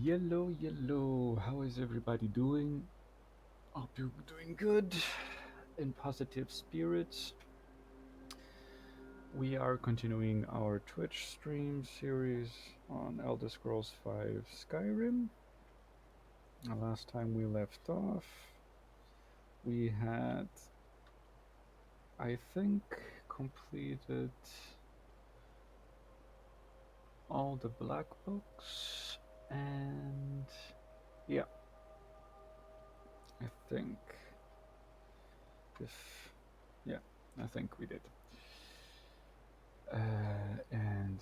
Yellow, yellow. How is everybody doing? Hope you're doing good, in positive spirits. We are continuing our Twitch stream series on Elder Scrolls V Skyrim. Last time we left off, we had, I think, completed all the black books, and yeah, I think I think we did. And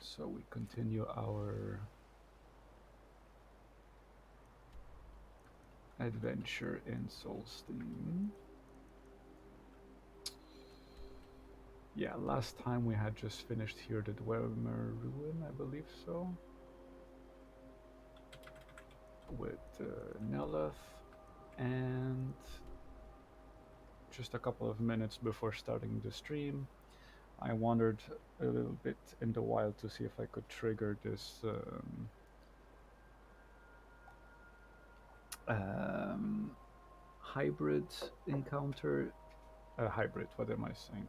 so we continue our adventure in Solstein. Yeah, last time we had just finished here the Dwemer Ruin, I believe so, with Neleth, and just a couple of minutes before starting the stream, I wandered a little bit in the wild to see if I could trigger this hybrid encounter. Hybrid, what am I saying?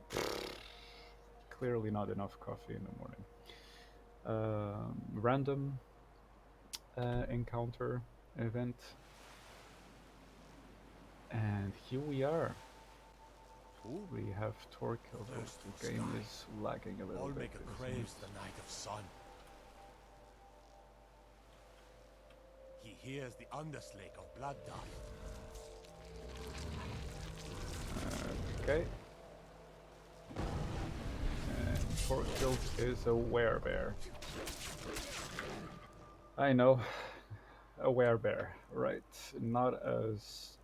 Clearly not enough coffee in the morning. Random encounter event. And here we are. Ooh. We have Torque, although the game is lagging a little bit. Maker craves the night of sun. He hears the underslake of blood dye. Okay. And Torquilt is a werebear. I know, a werebear, right? Not as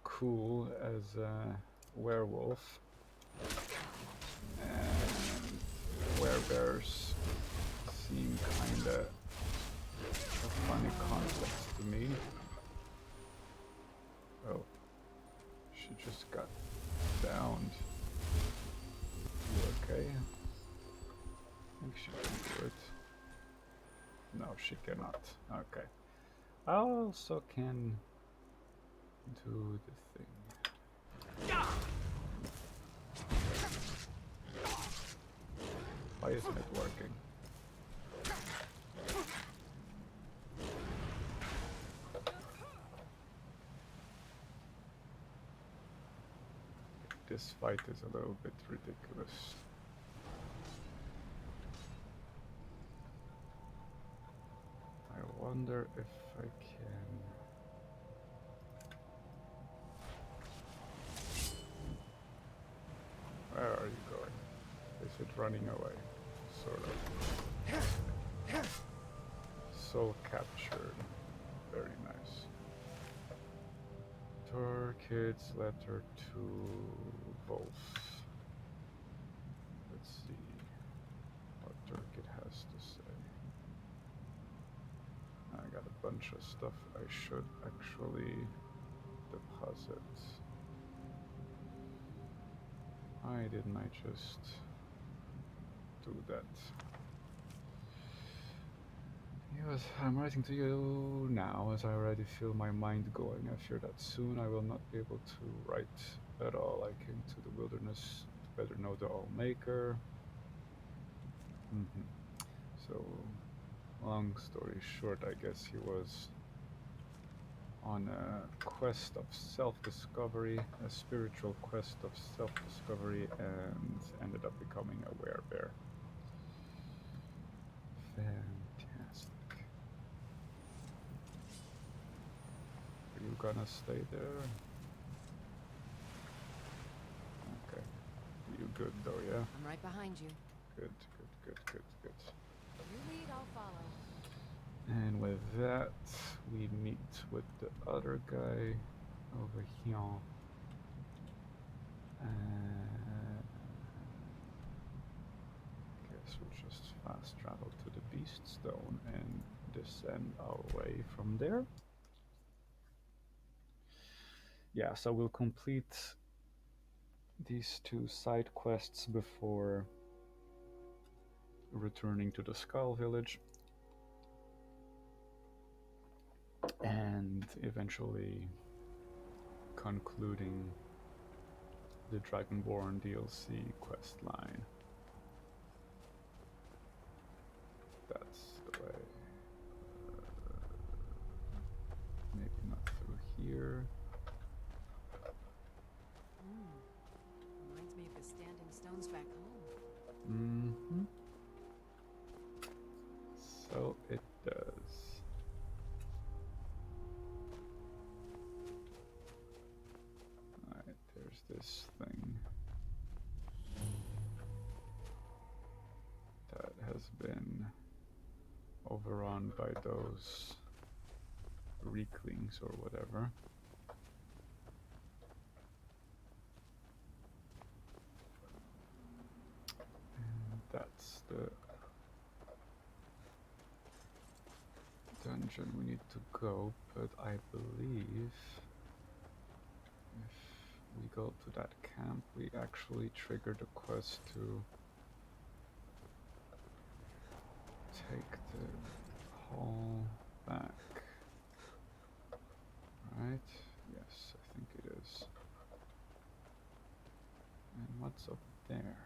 cool as a werewolf. And werebears seem kinda a funny concept to me. Oh, she just got downed. You okay? I think she can do it. No, she cannot. Okay. I also can do the thing. Why isn't it working? This fight is a little bit ridiculous. I wonder if I can... Where are you going? Is it running away? Sort of. Soul captured. Very nice. Torquid's letter to Wolf. Let's see what Torquid has to say. I got a bunch of stuff I should actually deposit. Why didn't I just do that? Yes, I'm writing to you now as I already feel my mind going. I fear that soon I will not be able to write at all. I came to the wilderness to better know the All-Maker. So, long story short, I guess he was on a quest of self-discovery, a spiritual quest of self-discovery, and ended up becoming a werebear. Fantastic. Are you gonna stay there? Okay. You good though, yeah? I'm right behind you. Good. You lead, I'll follow. And with that, we meet with the other guy over here. Guess we'll just fast travel to the Beast Stone and descend our way from there. Yeah, so we'll complete these two side quests before returning to the Skaal village and eventually concluding the Dragonborn DLC quest line. That's the way. Maybe not through here. Reminds me of the standing stones back home. Mm-hmm. So it does. Alright, there's this thing that has been overrun by those Reeklings or whatever. And that's the dungeon we need to go, but I believe if we go to that camp, we actually trigger the quest to take the hall back. Right? Yes, I think it is. And what's up there?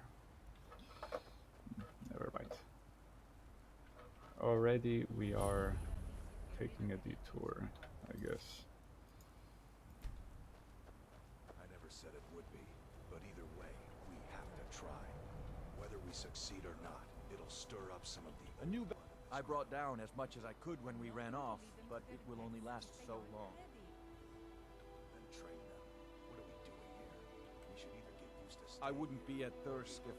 Never mind. Already we are taking a detour, I guess. I never said it would be, but either way, we have to try. Whether we succeed or not, it'll stir up some of the... A new I brought down as much as I could when we ran off, but it will only last so long. Then train them. What are we doing here? We should either get used to... I wouldn't be at Thirsk if...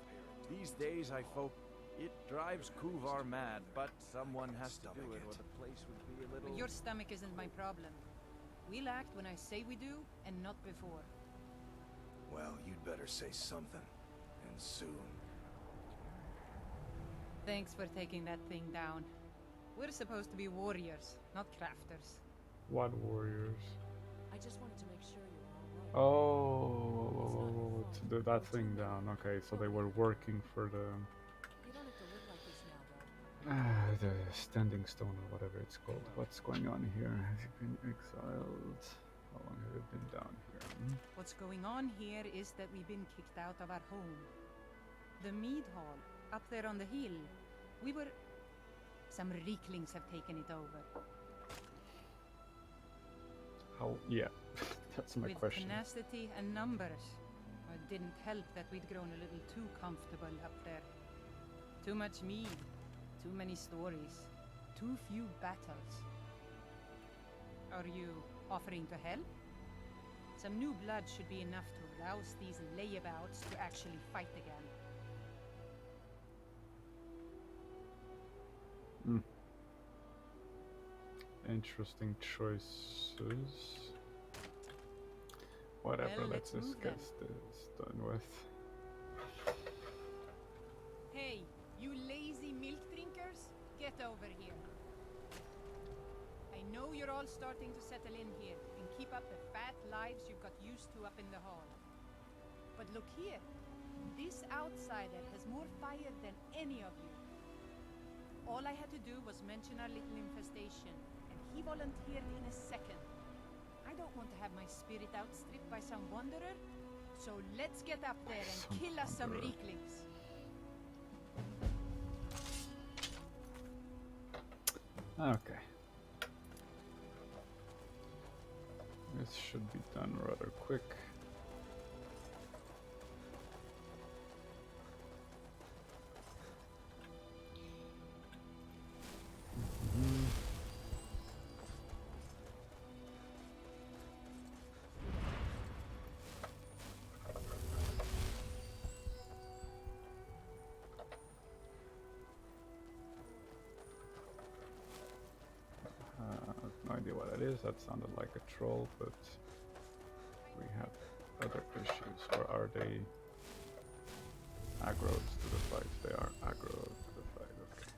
These days I it drives Kuvar mad, but someone has to do it or the place would be a little... Your stomach isn't my problem. We'll act when I say we do, and not before. Well, you'd better say something. And soon. Thanks for taking that thing down. We're supposed to be warriors, not crafters. What warriors? I just wanted to make sure you were all right. Oh, to do that thing down. Okay, so they were working for the... You don't have to live like this now, though. the standing stone or whatever it's called. What's going on here? Have you been exiled? How long have you been down here? What's going on here is that we've been kicked out of our home. The mead hall, up there on the hill. Some Reeklings have taken it over. How? Yeah, that's my With question. tenacity and numbers. It didn't help that we'd grown a little too comfortable up there. Too much mead, too many stories, too few battles. Are you offering to help? Some new blood should be enough to rouse these layabouts to actually fight again. Interesting choices. Whatever, Well, let's let's just move get then. this done with. Hey, you lazy milk drinkers, get over here. I know you're all starting to settle in here and keep up the fat lives you've got used to up in the hall. But look here, this outsider has more fire than any of you. All I had to do was mention our little infestation, and he volunteered in a second. I don't want to have my spirit outstripped by some wanderer, so let's get up there and Some kill us some wanderer. Reeklings. Okay. This should be done rather quick. No idea what that is. That sounded like a troll, but we have other issues. Or are they aggro to the fight? They are aggro to the fight. Okay.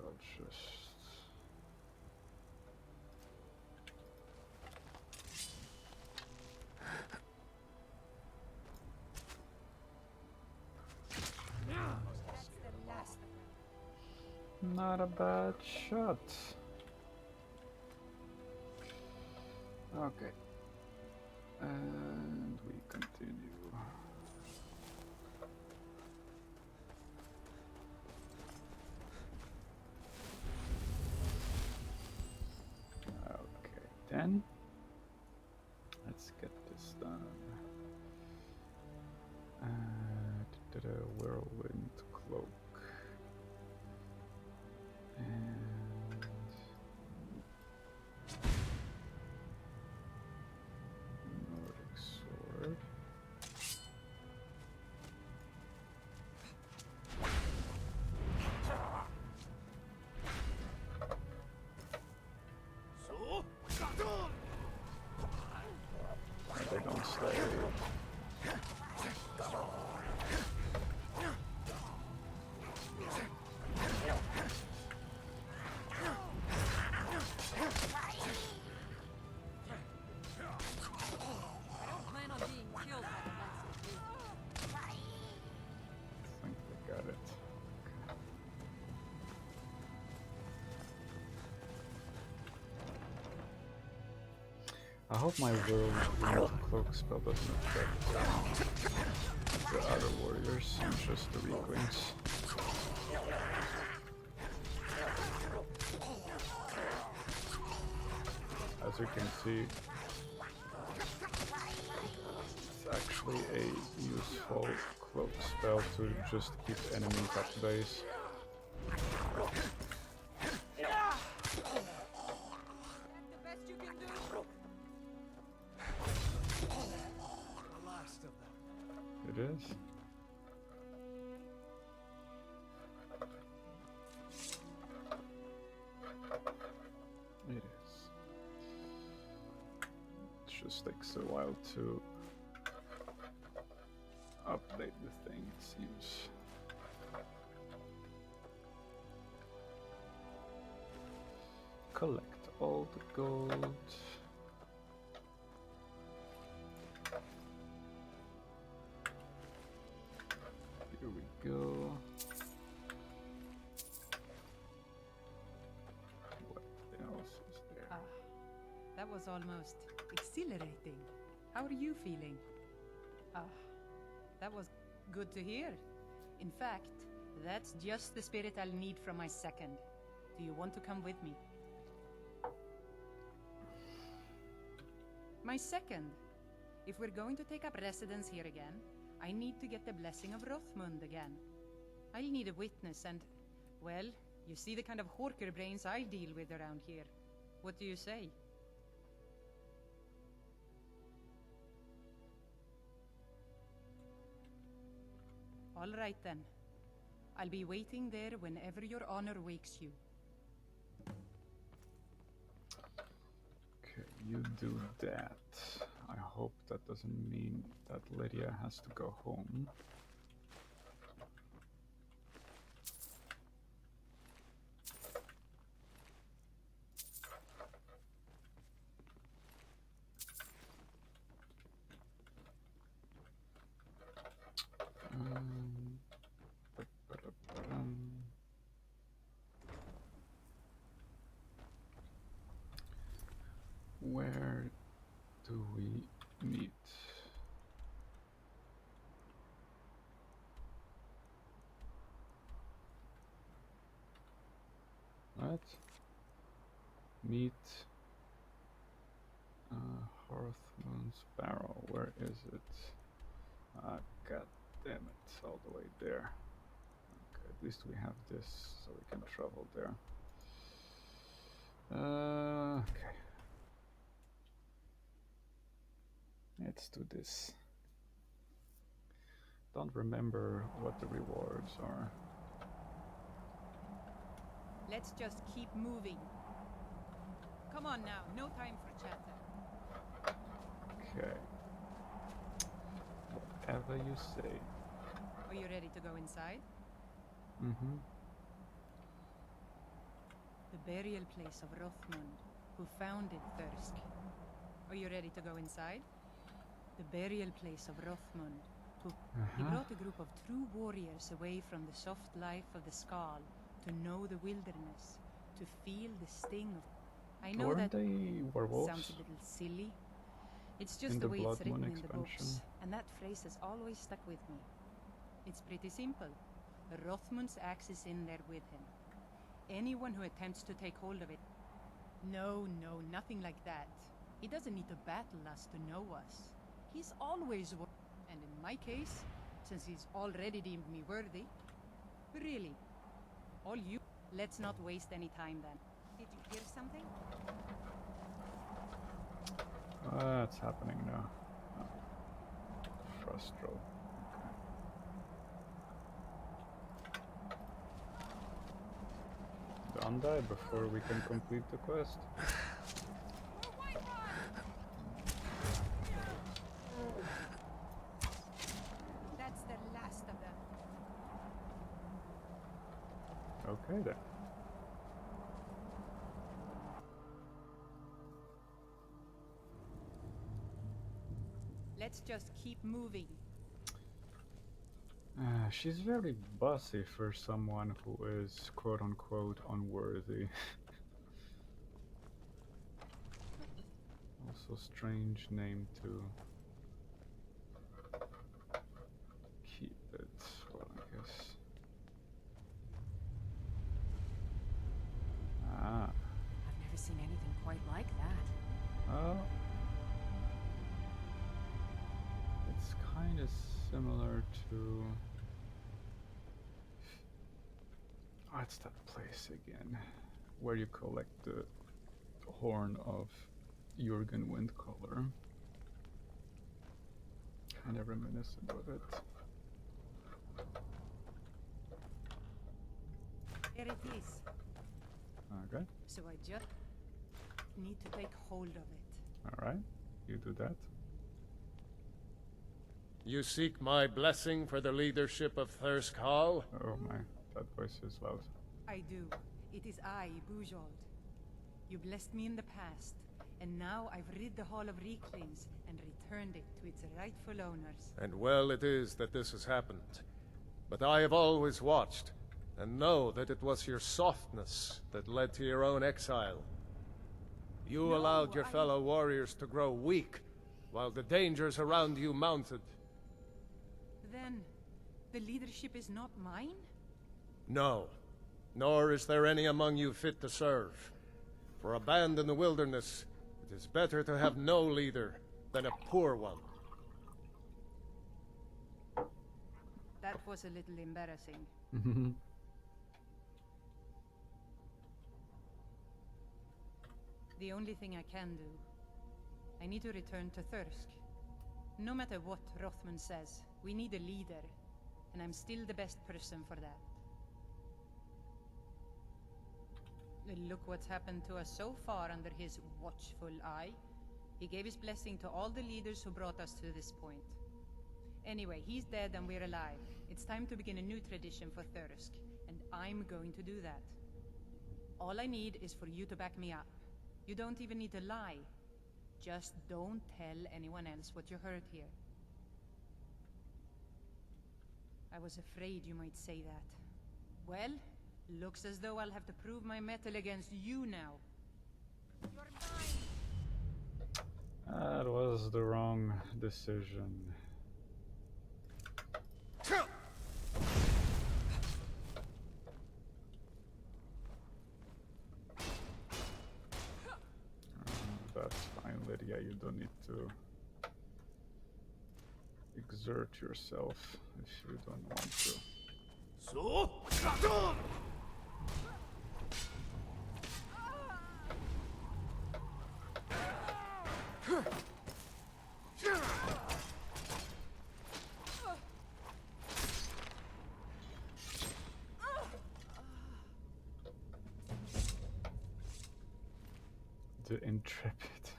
I'll just not a bad shot. Okay. And we continue. Okay, then let's get this done. Whirlwind cloak. And Nordic sword. They don't slay. I hope my whirlwind cloak spell doesn't affect the other warriors and just the weaklings. As you can see, it's actually a useful cloak spell to just keep enemies at base. It is. It is. It just takes a while to update the thing, it seems. Collect all the gold. Here we go. What else is there? Ah, that was almost exhilarating. How are you feeling? Ah, that was good to hear. In fact, that's just the spirit I'll need from my second. Do you want to come with me? My second. If we're going to take up residence here again, I need to get the blessing of Rothmund again. I'll need a witness and, well, you see the kind of horker brains I deal with around here. What do you say? All right then. I'll be waiting there whenever your honor wakes you. Okay, you do that. I hope that doesn't mean that Lydia has to go home. Where do we meet? What? Meet Hearthmoon's Barrow. Where is it? Ah, god damn it, all the way there. Okay, at least we have this so we can travel there. Okay. Let's do this. Don't remember what the rewards are. Let's just keep moving. Come on now, no time for chatter. Okay. Whatever you say. Are you ready to go inside? Mm-hmm. The burial place of Rothmund, who founded Thirsk. Are you ready to go inside? The burial place of Rothmund, who he brought a group of true warriors away from the soft life of the Skaal to know the wilderness, to feel the sting of... I know Weren't that they werewolves? sounds a little silly. It's just In the the way it's Blood Moon written in the books, expansion? and that phrase has always stuck with me. It's pretty simple. Rothmund's axe is in there with him. Anyone who attempts to take hold of it... No, nothing like that. He doesn't need to battle us to know us. He's always and in my case, since he's already deemed me worthy, really, all you... Let's not waste any time then. Did you hear something? What's happening now? Oh. Frustral. Okay. Don't die before we can complete the quest. That's the last of them. Okay then. Let's just keep moving. She's very bossy for someone who is quote-unquote unworthy. Also strange name to keep it, well, I guess. Ah. I've never seen anything quite like that. Oh. It's kind of similar to... Oh, it's that place again, where you collect the horn of Jurgen Windcaller. Kind of reminiscent of it. There it is. Okay, So I just need to take hold of it. alright, you do that. You seek my blessing for the leadership of Thirsk Hall? Oh my, that voice is loud. I do. It is I, Bujold. You blessed me in the past, and now I've rid the Hall of Reclaims and returned it to its rightful owners. And well it is that this has happened. But I have always watched, and know that it was your softness that led to your own exile. You No, allowed your fellow warriors to grow weak, while the dangers around you mounted. Then, the leadership is not mine? No, nor is there any among you fit to serve. For a band in the wilderness, it is better to have no leader than a poor one. That was a little embarrassing. The only thing I can do, I need to return to Thirsk. No matter what Rothman says, we need a leader, and I'm still the best person for that. Look what's happened to us so far under his watchful eye. He gave his blessing to all the leaders who brought us to this point. Anyway, he's dead and we're alive. It's time to begin a new tradition for Thirsk, and I'm going to do that. All I need is for you to back me up. You don't even need to lie. Just don't tell anyone else what you heard here. I was afraid you might say that. Well, looks as though I'll have to prove my mettle against you now. You're mine! That was the wrong decision. That's fine, Lydia. You don't need to exert yourself if you don't want to. The intrepid.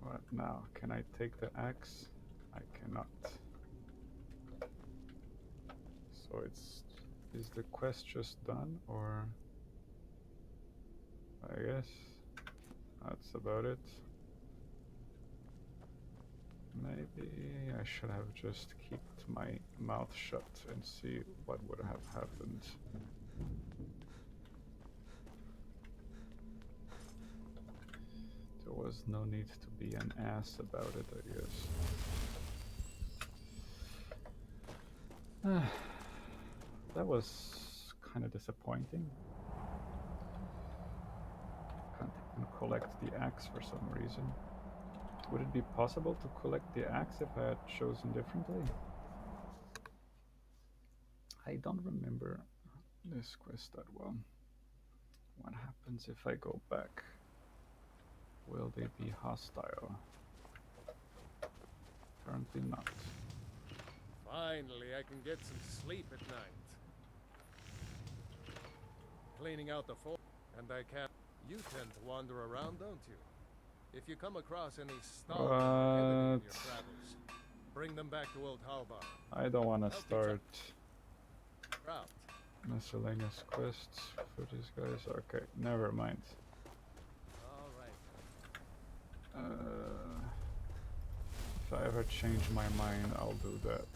What now? Can I take the axe? I cannot. So is the quest just done, or I guess that's about it. Maybe I should have just kept my mouth shut and see what would have happened. There was no need to be an ass about it, I guess. That was kind of disappointing. Can't even collect the axe for some reason. Would it be possible to collect the axe if I had chosen differently? I don't remember this quest that well. What happens if I go back? Will they be hostile? Apparently not. Finally, I can get some sleep at night. Cleaning out the fort, and I can't. You tend to wander around, don't you? If you come across any stalls in your travels, bring them back to Old Halbar. I don't want to start Route. miscellaneous quests for these guys. Okay, never mind. All right. If I ever change my mind, I'll do that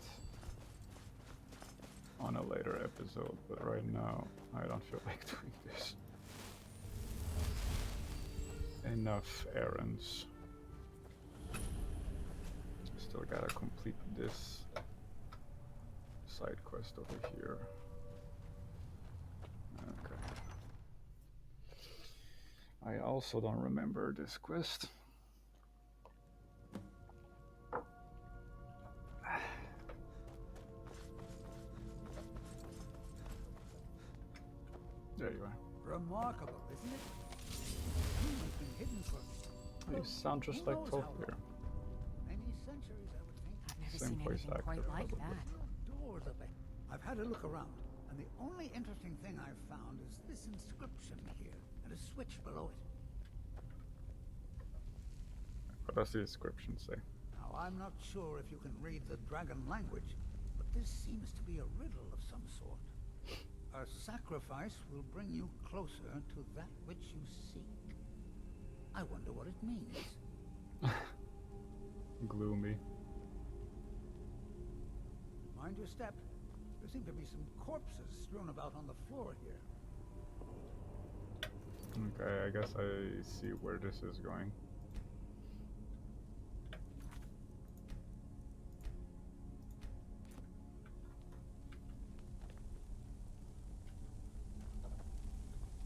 on a later episode, but right now I don't feel like doing this. Enough errands. Still gotta complete this side quest over here. Okay. I also don't remember this quest. There you are. Remarkable, isn't it? You've been hidden for You sound just like Tolkien. many centuries, I would think. I've never Same seen voice anything quite actor, like probably. that. Doors of it. I've had a look around, and the only interesting thing I've found is this inscription here, and a switch below it. What does the inscription say? Now, I'm not sure if you can read the dragon language, but this seems to be a riddle of some sort. A sacrifice will bring you closer to that which you seek. I wonder what it means. Gloomy. Mind your step. There seem to be some corpses strewn about on the floor here. Okay, I guess I see where this is going.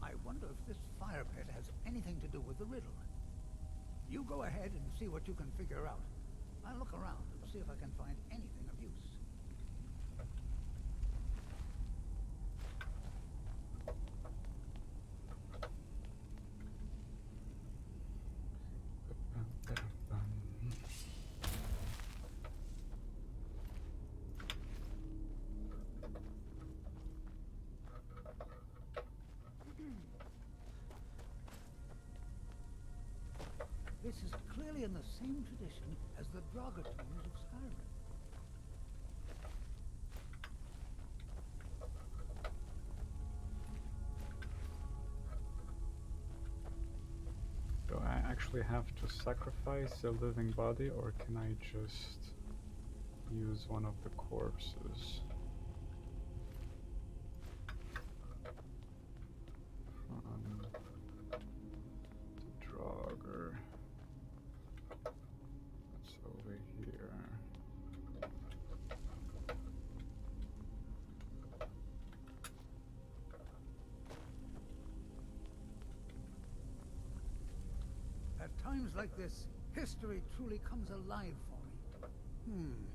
I wonder if this fire pit has anything to do with the riddle. You go ahead and see what you can figure out. I'll look around and see if I can find anything of use. This is clearly in the same tradition as the Dragonborns of Skyrim. Do I actually have to sacrifice a living body, or can I just use one of the corpses? From the Draugr. It's over here. At times like this, history truly comes alive for me.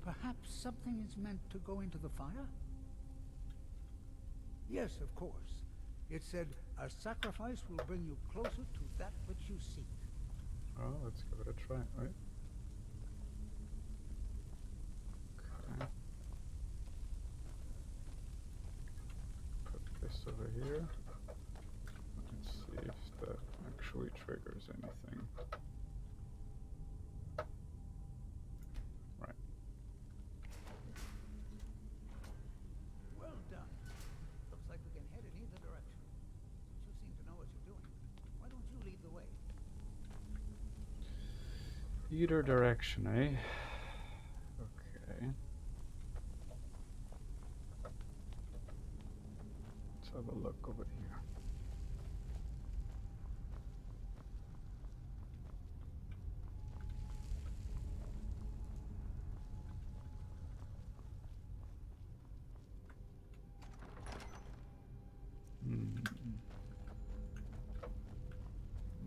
Perhaps something is meant to go into the fire? Yes, of course. It said, a sacrifice will bring you closer to that which you seek. Oh, let's give it a try, right? Okay. Put this over here. Let's see if that actually triggers anything. Right. Well done. Looks like we can head in either direction. You seem to know what you're doing. Why don't you lead the way? Either direction, eh? Okay. Let's have a look over here.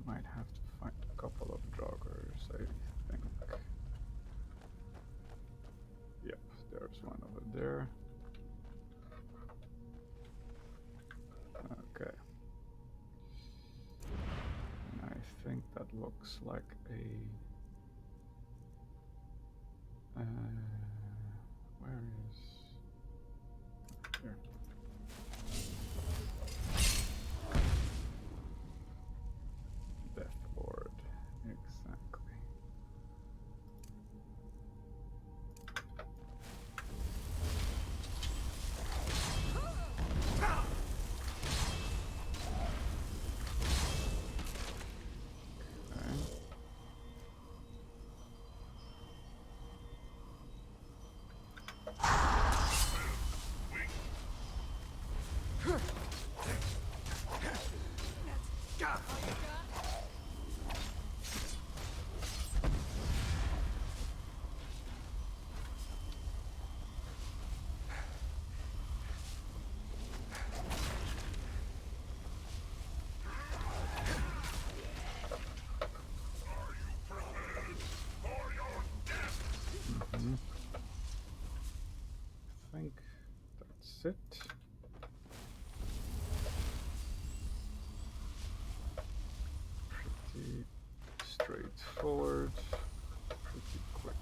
Might have to find a couple of joggers, I think. Yep, there's one over there. Okay. And I think that looks like a... where is... Here. Death Ward, exactly. I think that's it. Pretty straightforward, pretty quick.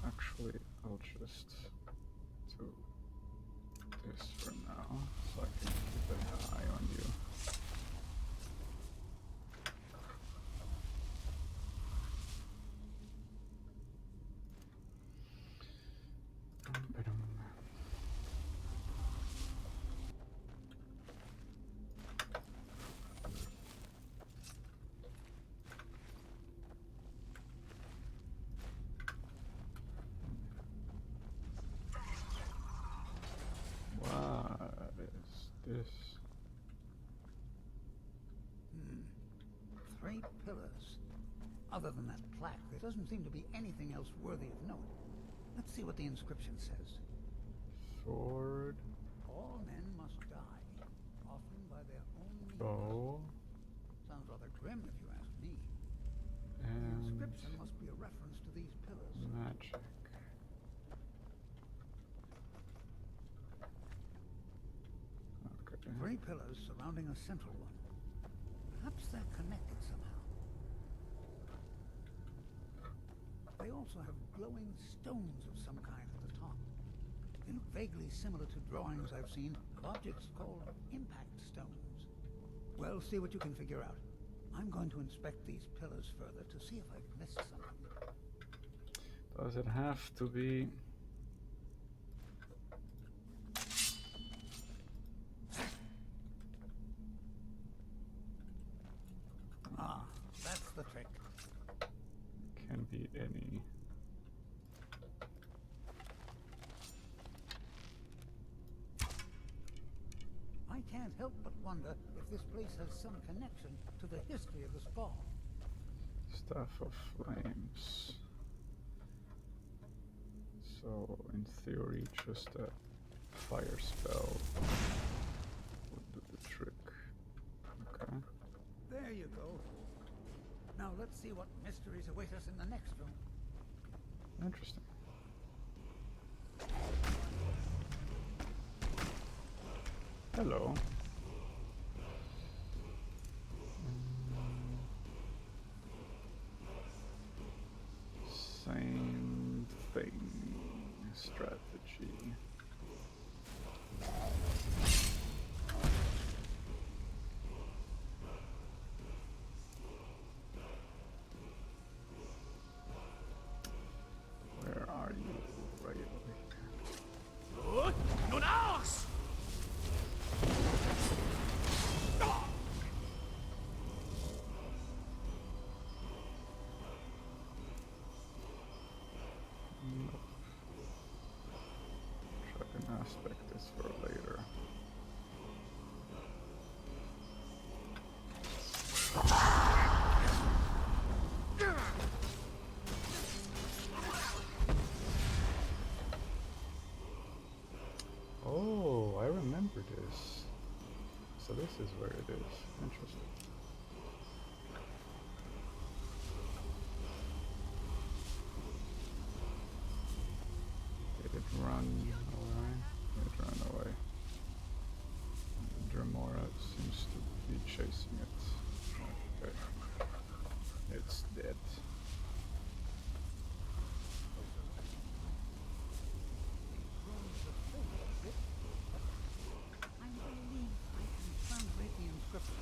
Actually, I'll just do this for now, so I can keep an eye on you. This 3 pillars. Other than that plaque, there doesn't seem to be anything else worthy of note. Let's see what the inscription says. sword, All men must die, often by their own means. bow, Sounds rather grim if you ask me. The and inscription must be a reference to these pillars. magic. Okay. 3 pillars surrounding a central one. Perhaps they're connected somehow. They also have glowing stones of some kind at the top. They look vaguely similar to drawings I've seen of objects called impact stones. Well, see what you can figure out. I'm going to inspect these pillars further to see if I've missed something. Does it have to be? Ah, that's the trick. Can be any. I can't help but wonder if this place has some connection to the history of the Skaal. Staff of Flames. So, in theory, just a fire spell would do the trick. Okay. There you go. Now let's see what mysteries await us in the next room. Interesting. Hello. Same thing. Strategy. Where are you? Right over here. Nun aus! aspect is for later. Oh, I remember this. So this is where it is. Interesting. Did it run away? It ran away. Mora seems to be chasing it. Okay. It's dead. I believe I can translate the inscription.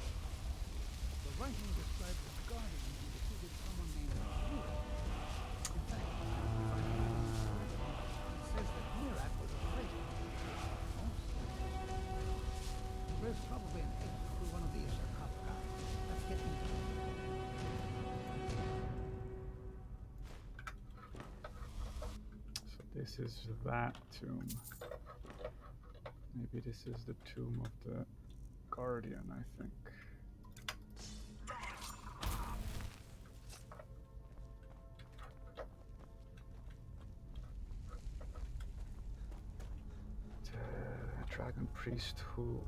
The writing describes a guardian who defeated someone named Miraak. In fact, it says that Miraak was a traitor. There's probably an exit through one of these sarcophagi. Let's get into it. So this is that tomb. Maybe this is the tomb of the Guardian, I think. The dragon priest who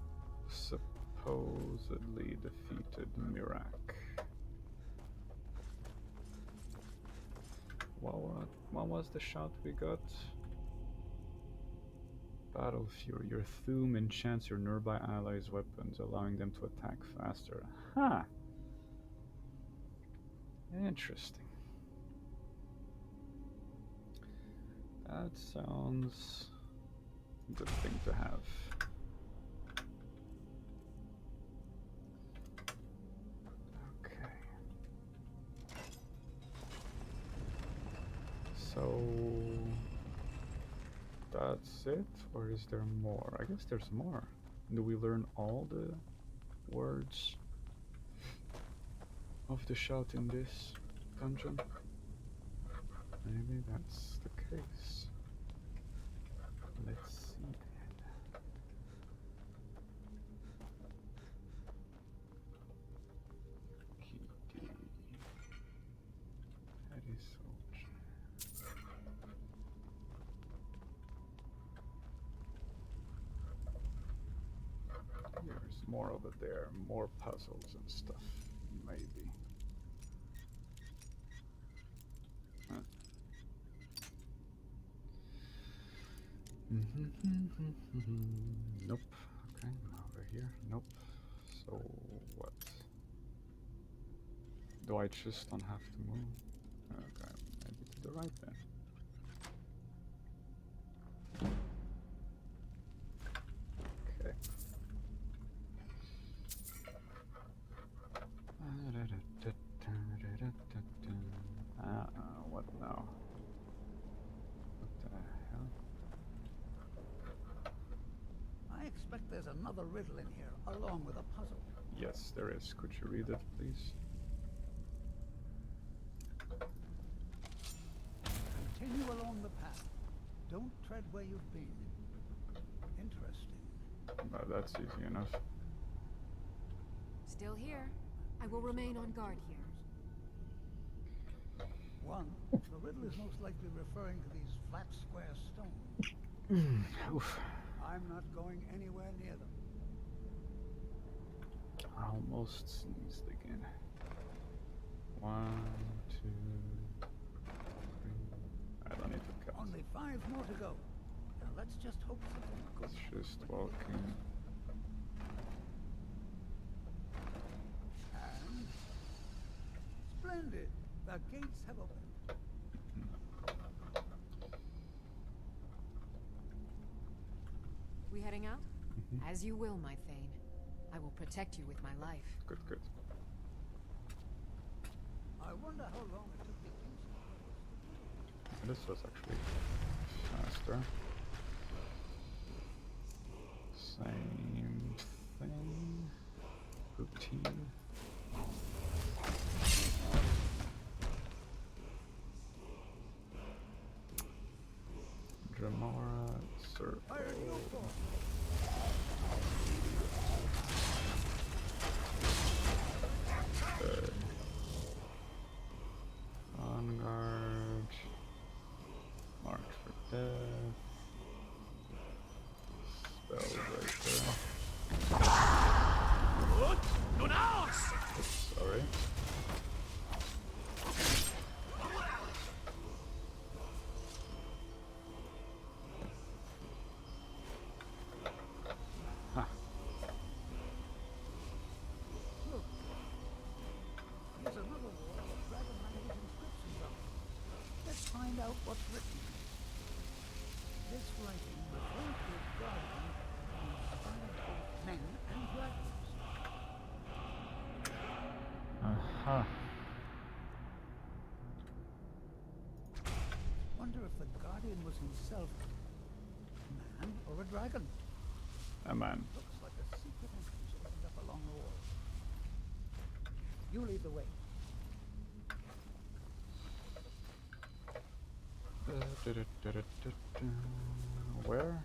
supposedly defeated Miraak. What was the shout we got? Battle Fury. Your Thum enchants your nearby allies' weapons, allowing them to attack faster. Huh. Interesting. That sounds a good thing to have. Okay. So that's it, or is there more? I guess there's more. Do we learn all the words of the shout in this dungeon? Maybe that's the case. Let's see then. Kitty. Heady soldier. There's more over there, more puzzles and stuff, maybe. Huh. Nope. Okay, over here. Nope. So what? Do I just don't have to move? Okay, maybe to the right then. Okay. What now? What the hell? I expect there's another riddle in here, along with a puzzle. Yes, there is. Could you read it, please? Continue along the path. Don't tread where you've been. Interesting. That's easy enough. Still here. I will remain on guard here. One, the riddle is most likely referring to these flat square stones. Oof. I'm not going anywhere near them. I almost sneezed again. 1, 2, 3. I don't need to count. Only 5 more to go. Now let's just hope something good. It's just walking. And splendid. The gates have opened. We heading out? As you will, my Thane. I will protect you with my life. Good, good. I wonder how long it took the ancient This was actually faster. Same thing. Routine. Dramora Circle. Okay. On guard. Mark for death. Spell right there. Oops, sorry. Huh. Look. Here's another wall of dragon language inscriptions on it. Let's find out what's written. This writing refers to a guardian who inspired both men and dragons. Uh-huh. Wonder if the guardian was himself a man or a dragon. A man. Looks like a secret entrance opened up along the wall. You lead the way. Where?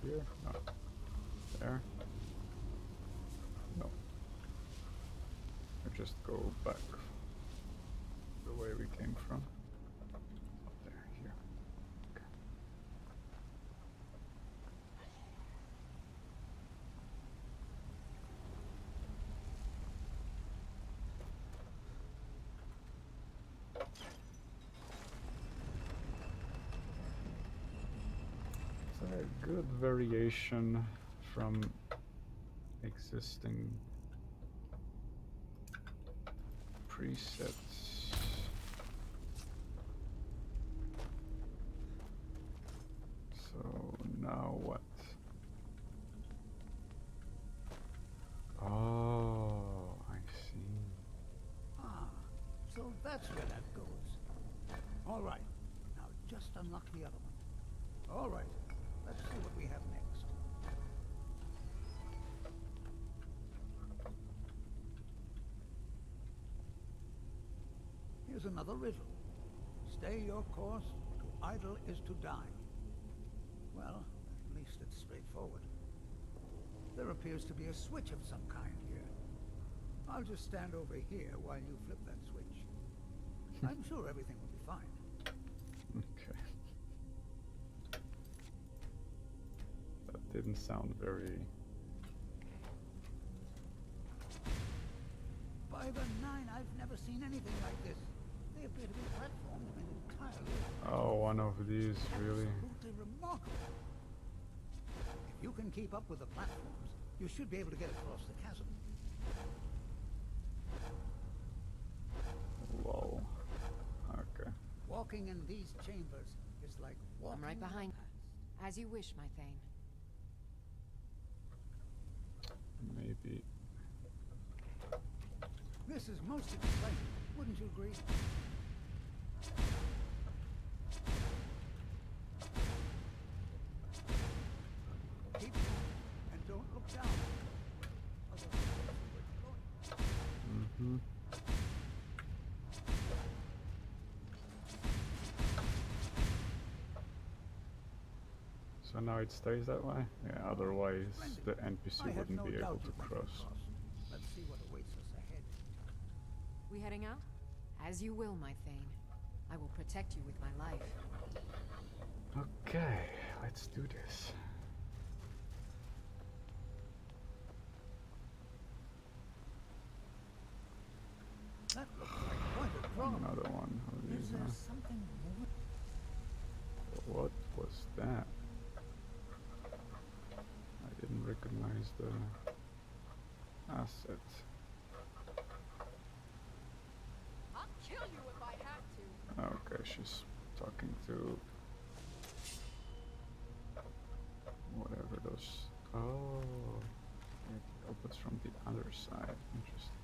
Here? No. There? No. Or just go back the way we came from. Up there, here. Okay. It's a good variation from existing presets. So now what? Oh, I see. Ah, so that's where that goes. All right. Now just unlock the other one. All right. Let's see what we have next. Here's another riddle. Stay your course, to idle is to die. Well, at least it's straightforward. There appears to be a switch of some kind here. I'll just stand over here while you flip that switch. I'm sure everything will be fine. Okay. That didn't sound very... By the nine, I've never seen anything like this. They appear to be platforms made entirely. Oh, one of these, really? Absolutely remarkable. If you can keep up with the platforms, you should be able to get across the chasm. Lol. Okay. Walking in these chambers is like walking I'm right in the behind. past. As you wish, my Thane. Maybe. This is most exciting, wouldn't you agree? Keep moving and don't look down. Otherwise, you'll see where you're going. Mm-hmm. So now it stays that way? Yeah, otherwise the NPC I have wouldn't no be doubt able to you can get cross. across. Let's see what awaits us ahead. We heading out? As you will, my Thane. I will protect you with my life. Okay, let's do this. That looks like quite a drop. Another one of Is these. there something more? What was that? I didn't recognize the asset. I'll kill you if I have to. Okay, she's talking to whatever those. Oh, it opens from the other side. Interesting.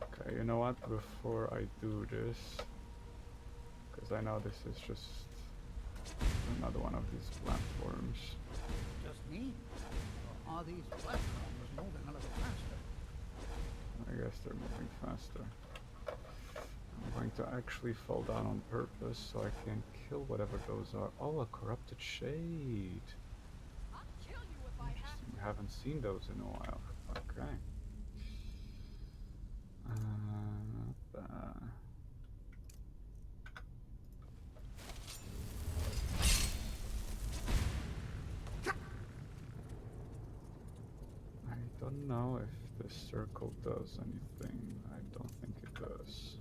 Okay, you know what? Before I do this, because I know this is just another one of these platforms. Just me? Or are these platforms moving a little faster? I guess they're moving faster. I'm going to actually fall down on purpose so I can kill whatever those are. Oh, a corrupted shade. I'll kill you if I have Interesting. We haven't seen those in a while. Okay. I don't know if this circle does anything. I don't think it does.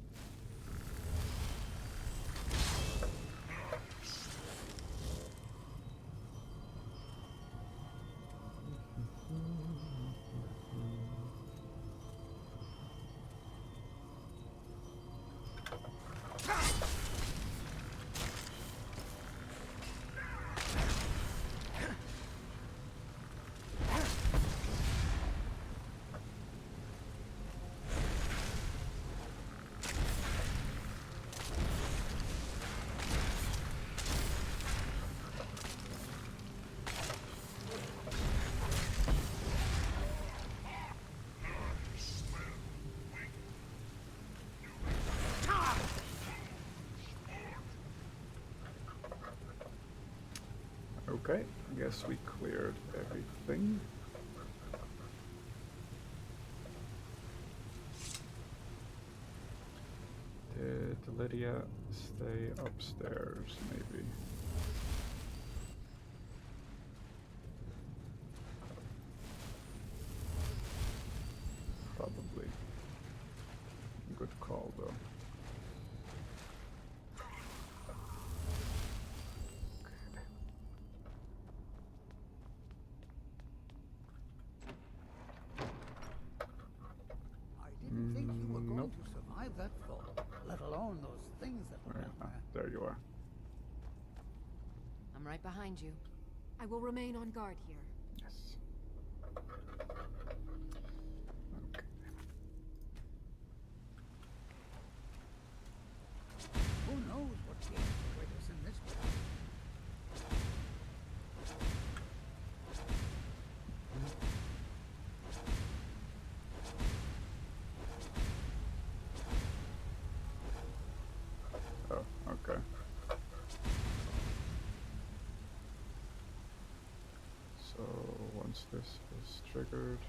Okay, I guess we cleared everything. Did Lydia stay upstairs, maybe? Probably. Good call, though. I didn't think you were going to survive that fall, let alone those things that were down there. There you are. I'm right behind you. I will remain on guard here. Yes. Okay. Who knows what games await us in this place? Oh, okay. So once this is triggered,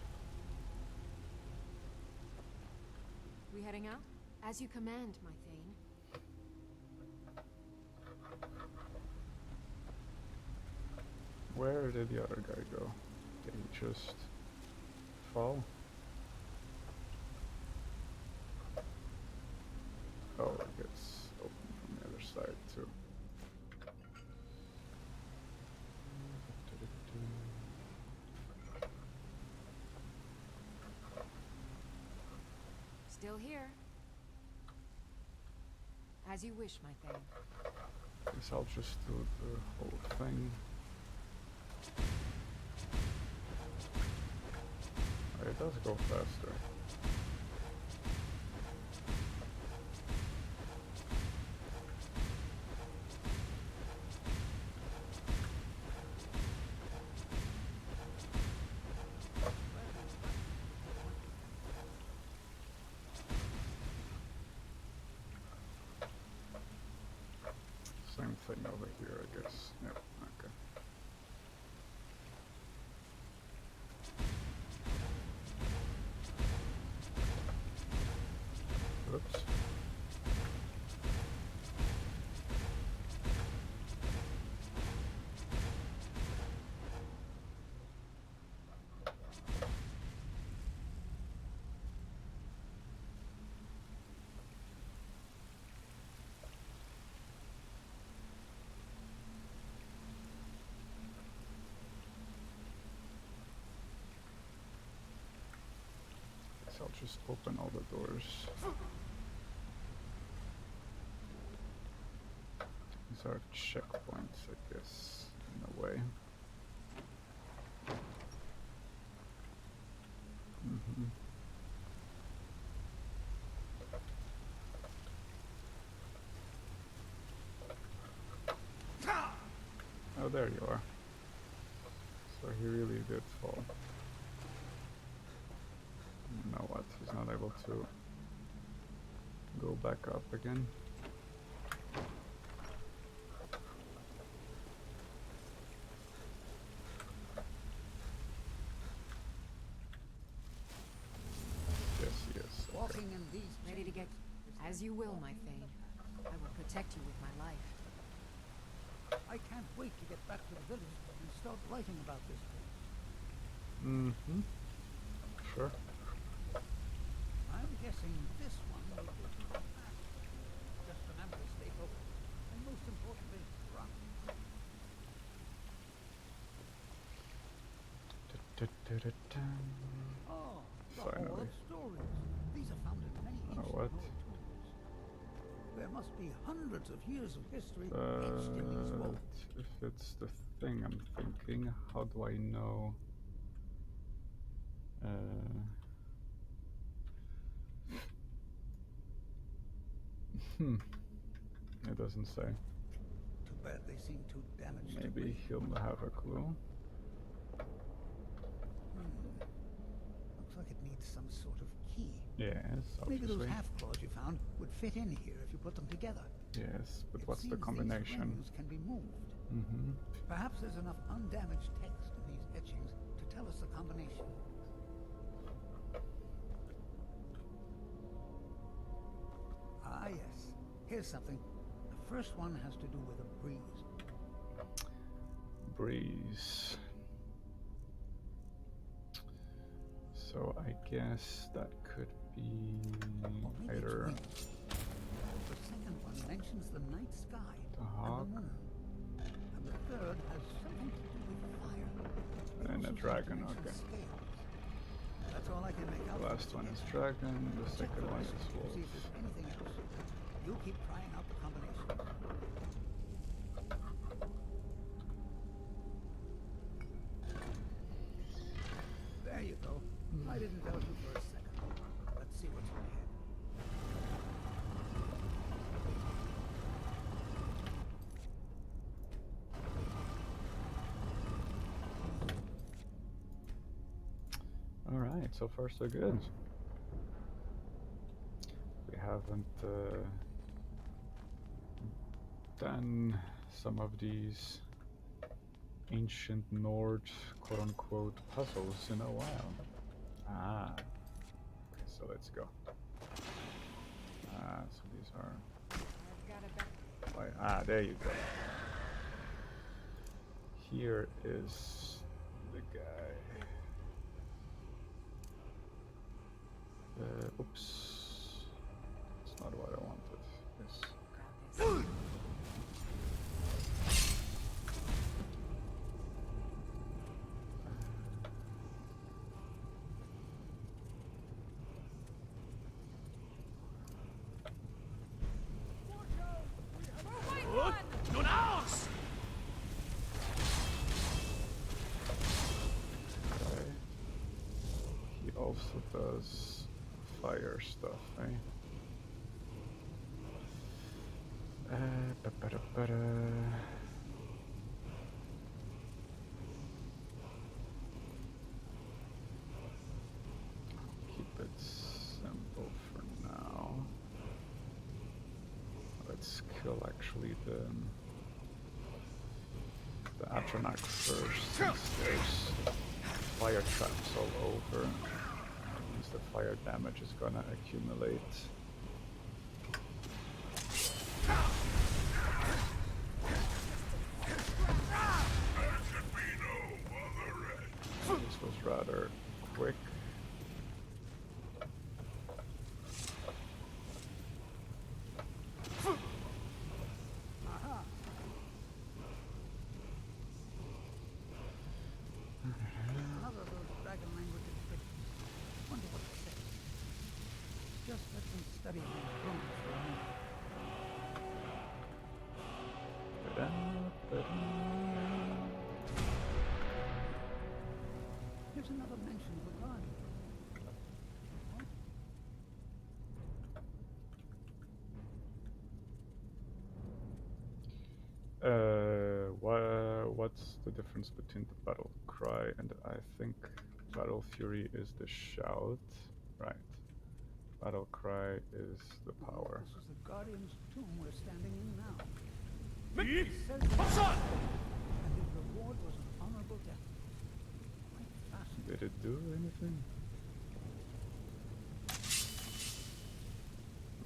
We heading out? As you command, my Thane. where did the other guy go? Did he just fall? Oh, it gets open from the other side too. Still here. As you wish, my Thane. Guess I'll just do the whole thing. Oh, it does go faster. Same thing over here, I guess. Yep, okay. Oops. Guess I'll just open all the doors. These are checkpoints, I guess, in a way. Oh, there you are. So he really did fall. You know what? He's not able to go back up again. Yes, yes. Okay. Walking in these Ready to get... As you will, my Thane. I will protect you with my life. I can't wait to get back to the village and start writing about this place. Mm-hmm. Sure. I'm guessing this one will give you a map. Just remember to stay focused. And most importantly, run. Oh, the Hall Finally. of Stories. These are found in many ancient what? Nord tombs. There must be hundreds of years of history etched in these But walls. if it's the thing I'm thinking, how do I know? It doesn't say. Too bad they seem too damaged to Maybe read. he'll have a clue. Looks like it needs some sort of key. Yes, Maybe those obviously. half-claws you found would fit in here if you put them together. Yes, but It what's the seems combination? These rings can be moved. Mm-hmm. Perhaps there's enough undamaged text in these etchings to tell us the combination. Ah, yes. Here's something. The first one has to do with a breeze. Breeze. So I guess that could be Or maybe it's either wind. The second one mentions the night sky the hawk and the moon. And the third has something to do with fire. It and a also seems to dragon. mention Okay. scales. That's all I can make out. The last one is dragon. The Check second the one rest is to see wolf. if there's anything else. You keep trying out the combination. There you go. I didn't doubt you for a second. Let's see what's ahead. All right, so far so good. We haven't done some of these ancient Nord quote-unquote puzzles in a while. Ah, okay, so let's go. So these are I've got a there you go. Here is the guy. Oops. That's not what I wanted. Yes. Grab this. Okay. He also does fire stuff, eh? Ba-ba-da-ba-da. Keep it simple for now. Let's kill actually the Atronach first, since there's fire traps all over. Means the fire damage is gonna accumulate. This was rather quick. Another of those dragon language inscriptions. Wonder what it says. Just let me study these runes for a moment. Ba-da-ba-da. Here's another mention of a garden. What's the difference between the battle cry and I think battle fury is the shout, right? Battle cry is the power. This is the Guardian's tomb we're standing in now. It says and his reward was an honorable death. Quite fascinating. Did it do anything?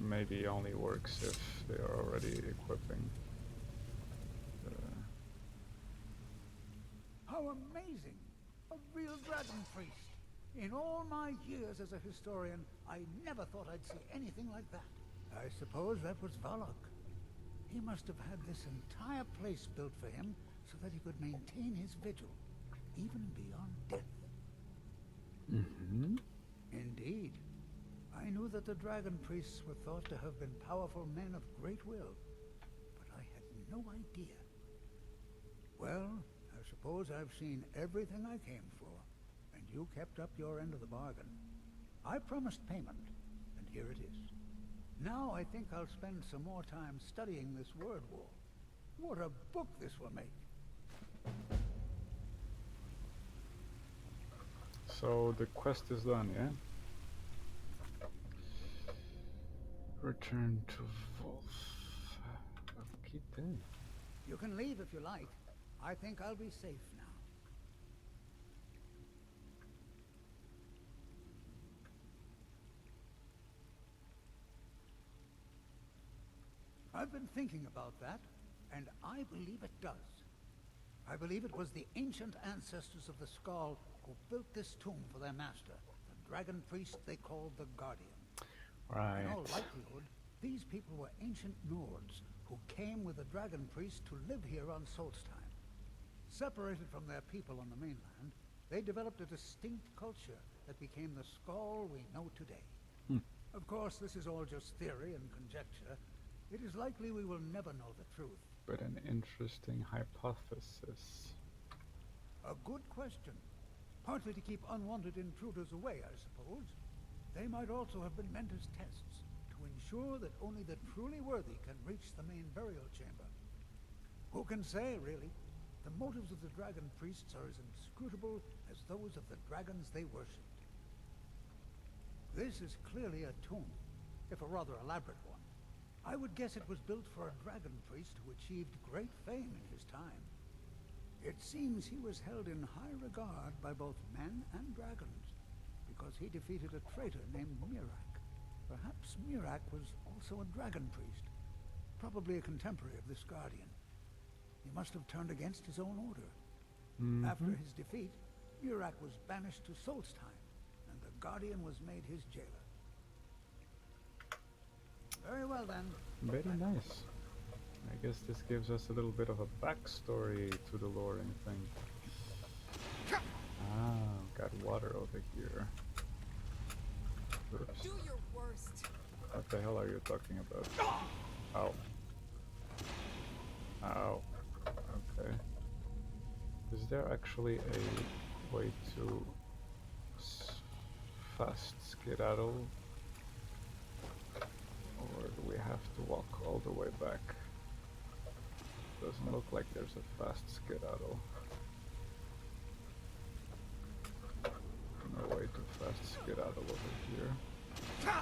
Maybe only works if they are already equipping. How amazing! A real dragon priest! In all my years as a historian, I never thought I'd see anything like that. I suppose that was Vahlok. He must have had this entire place built for him so that he could maintain his vigil, even beyond death. Mm-hmm. Indeed. I knew that the dragon priests were thought to have been powerful men of great will, but I had no idea. Well, I suppose I've seen everything I came for, and you kept up your end of the bargain. I promised payment, and here it is. Now I think I'll spend some more time studying this word wall. What a book this will make! So the quest is done, yeah? Return to Wolf. Okay. You can leave if you like. I think I'll be safe now. I've been thinking about that, and I believe it does. I believe it was the ancient ancestors of the Skaal who built this tomb for their master, the dragon priest they called the Guardian. Right. In all likelihood, these people were ancient Nords who came with the dragon priest to live here on Solstheim. Separated from their people on the mainland, they developed a distinct culture that became the Skaal we know today. Of course, this is all just theory and conjecture. It is likely we will never know the truth. But an interesting hypothesis. A good question. Partly to keep unwanted intruders away, I suppose. They might also have been meant as tests, to ensure that only the truly worthy can reach the main burial chamber. Who can say, really? The motives of the dragon priests are as inscrutable as those of the dragons they worshipped. This is clearly a tomb, if a rather elaborate one. I would guess it was built for a dragon priest who achieved great fame in his time. It seems he was held in high regard by both men and dragons, because he defeated a traitor named Miraak. Perhaps Miraak was also a dragon priest, probably a contemporary of this Guardian. He must have turned against his own order. After his defeat, Miraak was banished to Solstheim, and the Guardian was made his jailer. Very well then. Very nice. I guess this gives us a little bit of a backstory to the loring thing. Ah, got water over here. Oops. Do your worst. What the hell are you talking about? Ow. Ow. Okay. Is there actually a way to fast skedaddle? Or do we have to walk all the way back? Doesn't look like there's a fast skedaddle. No way to fast skedaddle over here. Okay.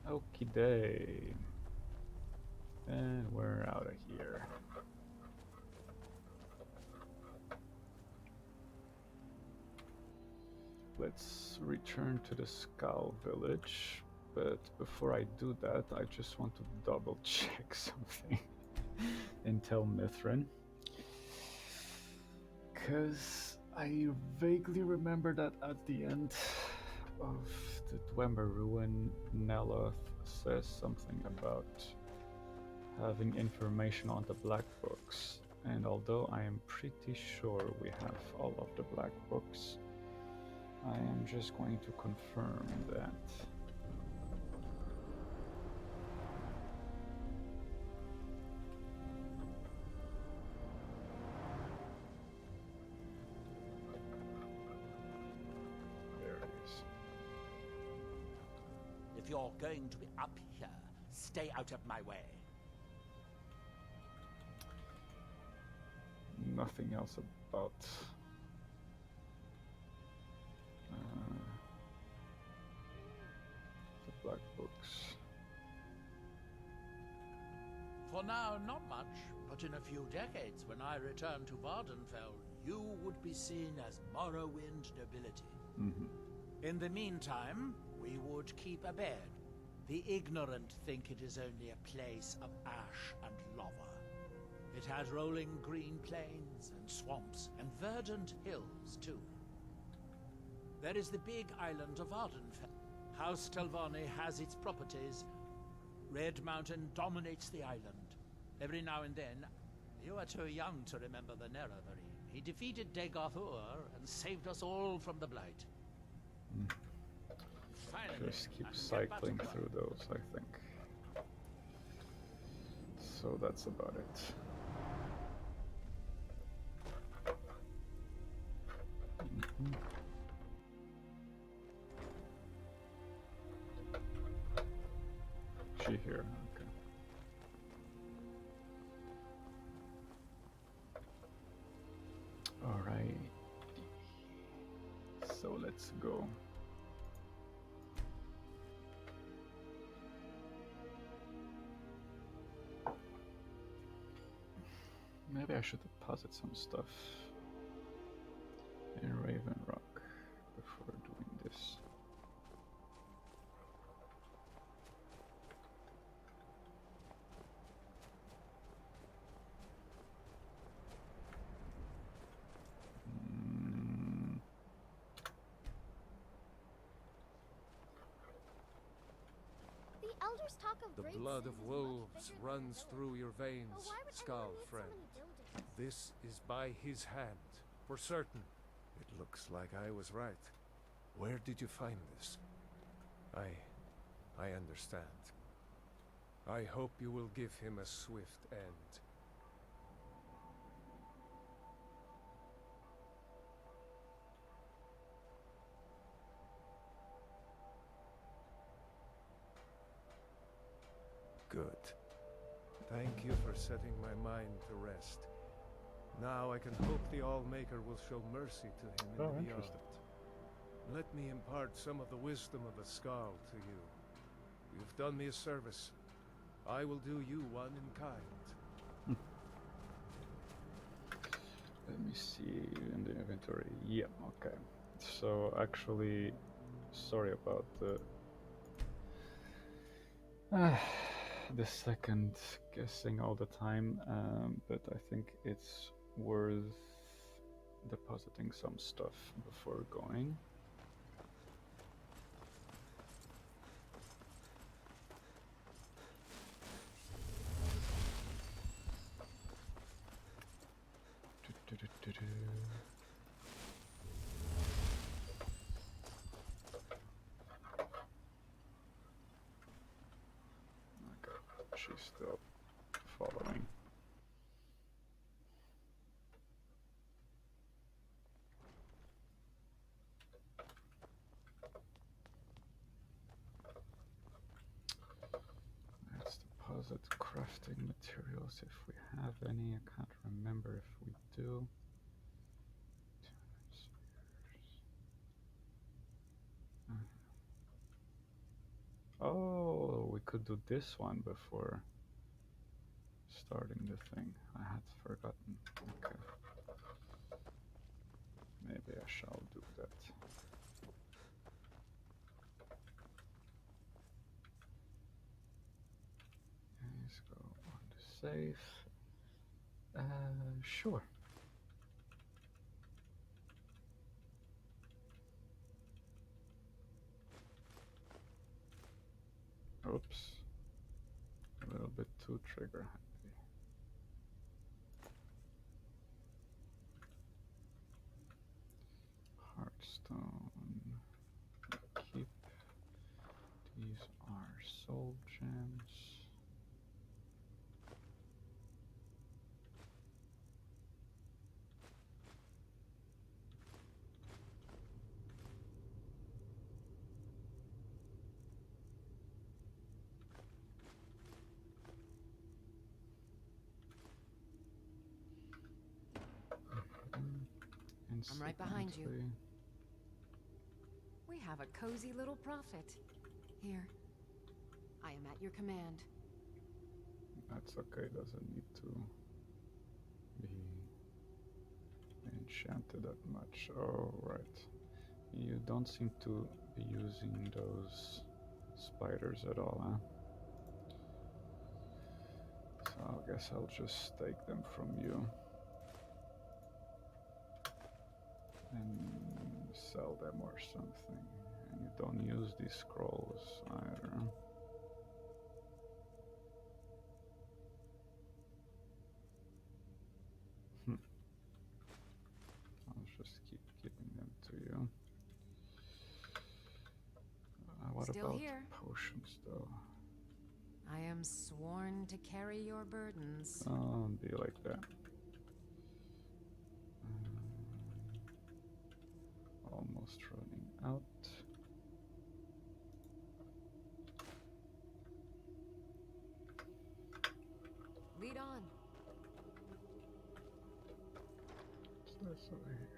Okie day. And we're out of here. Let's return to the Skaal village, but before I do that, I just want to double check something in Tel Mithrin. Because I vaguely remember that at the end of the Dwemer ruin, Neloth says something about having information on the black books, and although I am pretty sure we have all of the black books, I am just going to confirm that. There it is. If you're going to be up here, stay out of my way. Nothing else about the black books. For now, not much, but in a few decades, when I return to Vardenfell, you would be seen as Morrowind nobility. In the meantime, we would keep a bed. The ignorant think it is only a place of ash and lava. It has rolling green plains and swamps and verdant hills, too. There is the big island of Vardenfell. House Telvanni has its properties. Red Mountain dominates the island. Every now and then, you are too young to remember the Nerevarine. He defeated Degathur and saved us all from the Blight. Finally, Just keep cycling through those, I think. So that's about it. She here, okay. All right. So let's go. Maybe I should deposit some stuff in Raven Rock before doing this. The elders talk of The great blood of cities much wolves bigger than runs the through your But veins, why would Skaal, anyone need so friend. many buildings? This is by his hand, for certain. It looks like I was right. Where did you find this? I understand. I hope you will give him a swift end. Good. Thank you for setting my mind to rest. Now I can hope the Allmaker will show mercy to him in the beyond. Interesting. Let me impart some of the wisdom of the Skaal to you. You've done me a service. I will do you one in kind. Let me see in the inventory. Yeah, okay. So actually, sorry about the second guessing all the time, but I think it's worth depositing some stuff before going. Okay, she's still following. Let's deposit crafting materials if we have any. I can't remember if we do. Oh, we could do this one before starting the thing. I had forgotten. Okay. Maybe I shall do that. Let's go on the safe. Sure. Oops. A little bit too trigger happy. Heartstone. Keep. These are soul gems. I'm right behind you. Incidentally, We have a cozy little prophet. Here. I am at your command. that's okay, doesn't need to be enchanted that much. Oh, right. You don't seem to be using those spiders at all, huh? So I guess I'll just take them from you. And sell them or something. And you don't use these scrolls either. I'll just keep giving them to you. What Still about here. potions, though? I am sworn to carry your burdens. Oh, be like that. Almost running out. Lead on. What's this over here?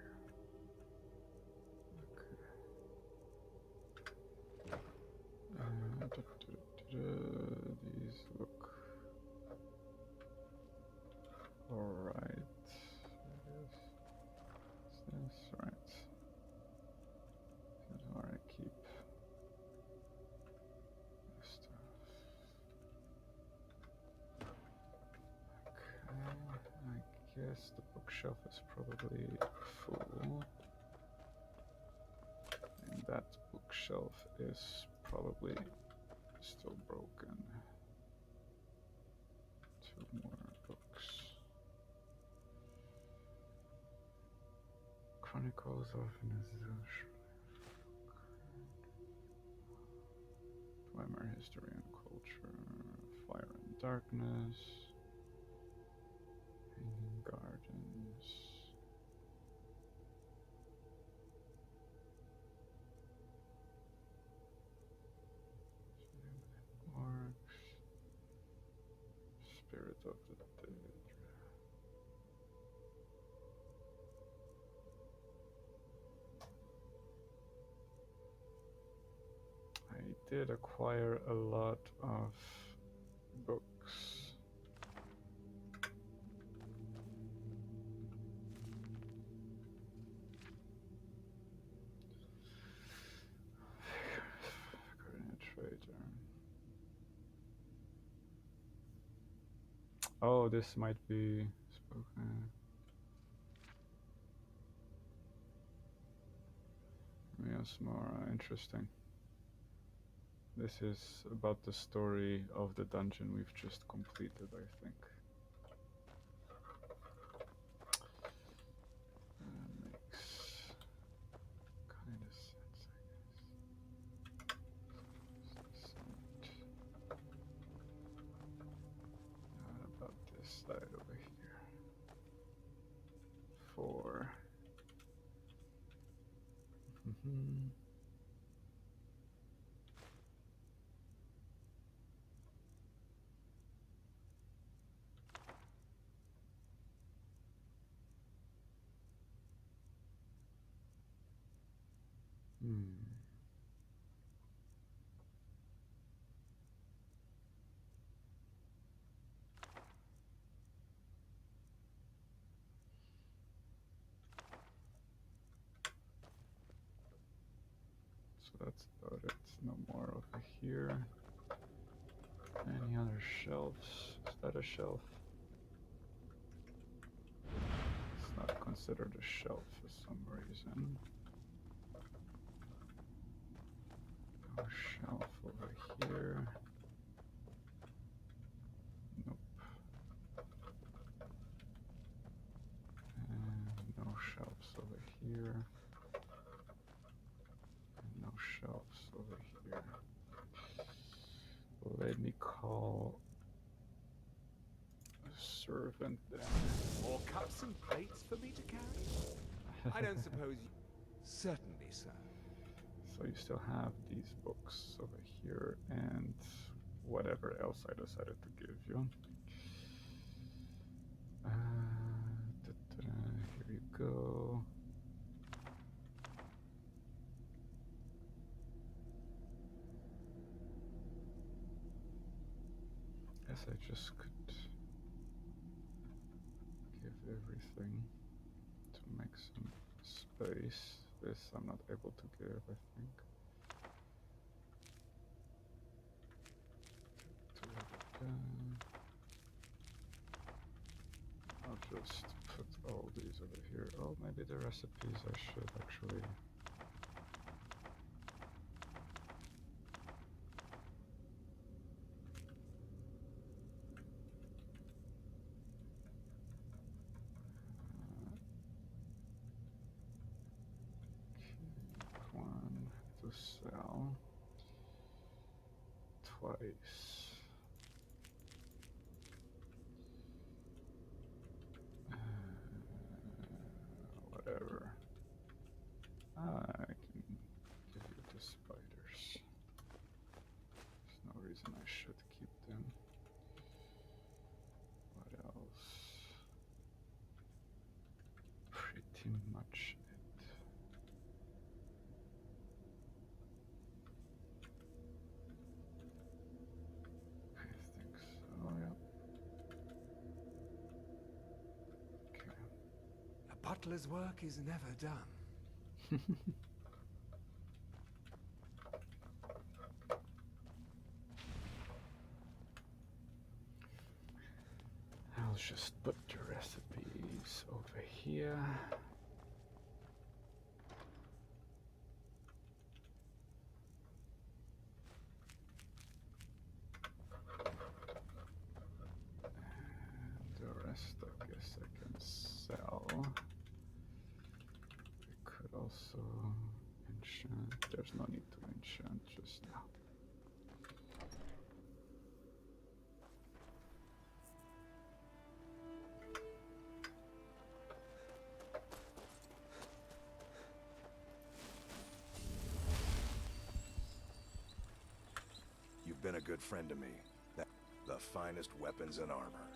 Okay. These look alright. Is this right? This is where I keep this stuff. Okay, I guess the bookshelf is probably full. And that bookshelf is probably still broken. 2 more books. Chronicles of Nazush. Dwemer History and Culture. Fire and Darkness. Hanging Gardens. Orcs. Spirit of the Dead. I did acquire a lot of books. Trader. Oh, this might be spoken. Hermaeus Mora, interesting. This is about the story of the dungeon we've just completed, I think. Makes kind of sense, I guess. What about this side over here? 4. So that's about it. No more over here. Any other shelves? Is that a shelf? It's not considered a shelf for some reason. No shelf over here. Nope. And no shelves over here. And no shelves over here. Let me call a servant then. More cups and plates for me to carry? I don't suppose you... Certainly, sir. So you still have these books over here and whatever else I decided to give you. Here you go. Guess I just could give everything to make some space. This I'm not able to give, I think. I'll just put all these over here. Oh, maybe the recipes I should actually... One to sell twice. Whatever. I can give you the spiders. There's no reason I should keep them. What else? Pretty much it. I think so, yeah. Okay. A butler's work is never done. I'll just put the recipes over here. And the rest I guess I can sell. I could also enchant. There's no need to enchant just now. You've been a good friend to me. The finest weapons and armor.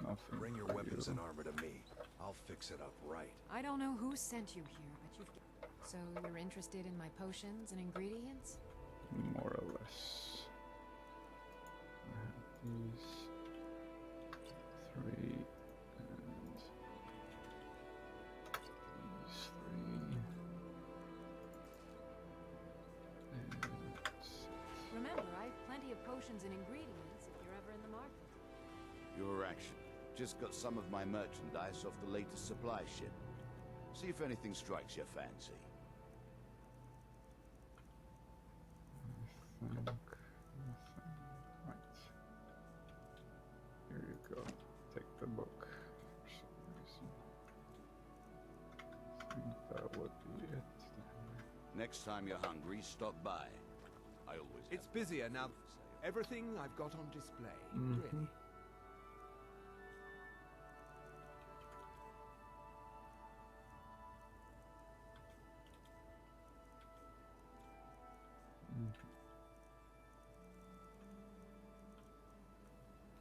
Nothing. Bring your weapons and armor to me. I'll fix it up right. I don't know who sent you here, but you've... So you're interested in my potions and ingredients? More or less. I have these 3 and these 3. And Remember, I have plenty of potions and ingredients if you're ever in the market. Your action. Just got some of my merchandise off the latest supply ship. See if anything strikes your fancy. I think nothing. Right. Here you go. Take the book for some reason. I think that would be it then. Next time you're hungry, stop by. I always It's have busier now. to say. Everything I've got on display, Mhm. really.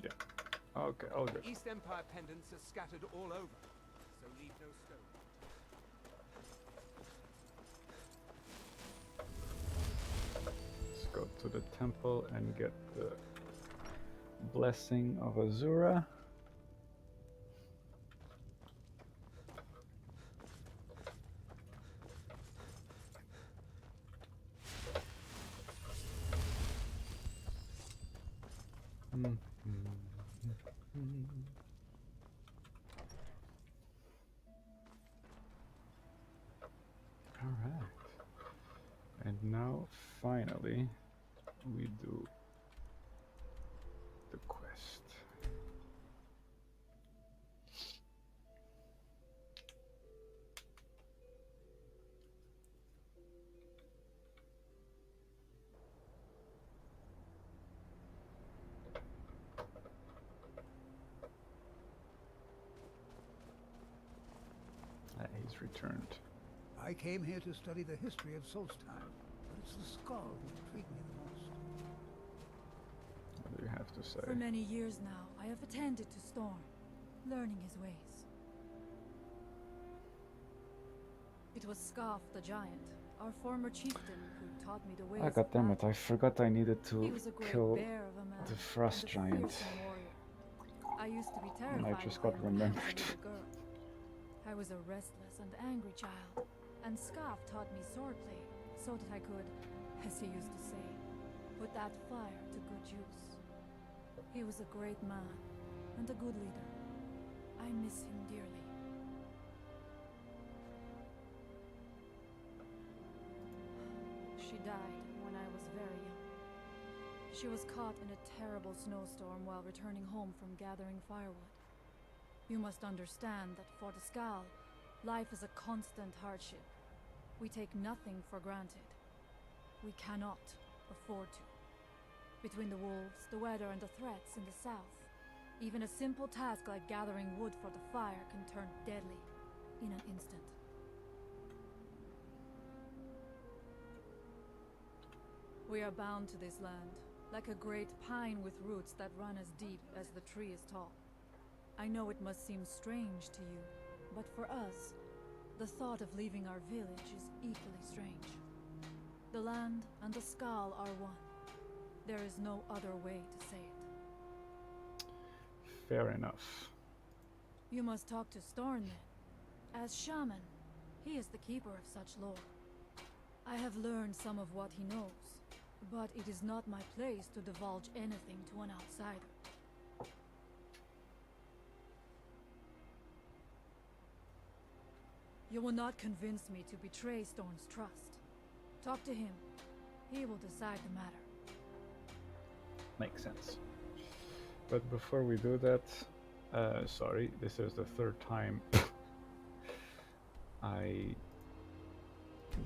Yeah. Okay, all good. East Empire pendants are scattered all over, so leave no stone. Let's go to the temple and get the blessing of Azura. Alright. And now, finally, we do the quest. He's returned. I came here to study the history of Solstheim, but it's the Skaal who intrigue me the most. What do you have to say? For many years now, I have attended to Storm, learning his ways. It was Skaal the Giant, our former chieftain, who taught me the ways. Ah, goddammit, I forgot I needed to He was a great kill bear of a man, the Frost and a Giant. fearsome warrior. I used to be And terrified I just of got him when I was a remembered. little girl. I was a restless and angry child, and Skaal taught me swordplay so that I could, as he used to say, put that fire to good use. He was a great man and a good leader. I miss him dearly. She died when I was very young. She was caught in a terrible snowstorm while returning home from gathering firewood. You must understand that for the Skaal, life is a constant hardship. We take nothing for granted. We cannot afford to. Between the wolves, the weather, and the threats in the south, even a simple task like gathering wood for the fire can turn deadly in an instant. We are bound to this land, like a great pine with roots that run as deep as the tree is tall. I know it must seem strange to you, but for us, the thought of leaving our village is equally strange. The land and the Skaal are one. There is no other way to say it. Fair enough. You must talk to Storn then. As shaman, he is the keeper of such lore. I have learned some of what he knows, but it is not my place to divulge anything to an outsider. You will not convince me to betray Storn's trust. Talk to him. He will decide the matter. Makes sense. But before we do that, sorry, this is the third time I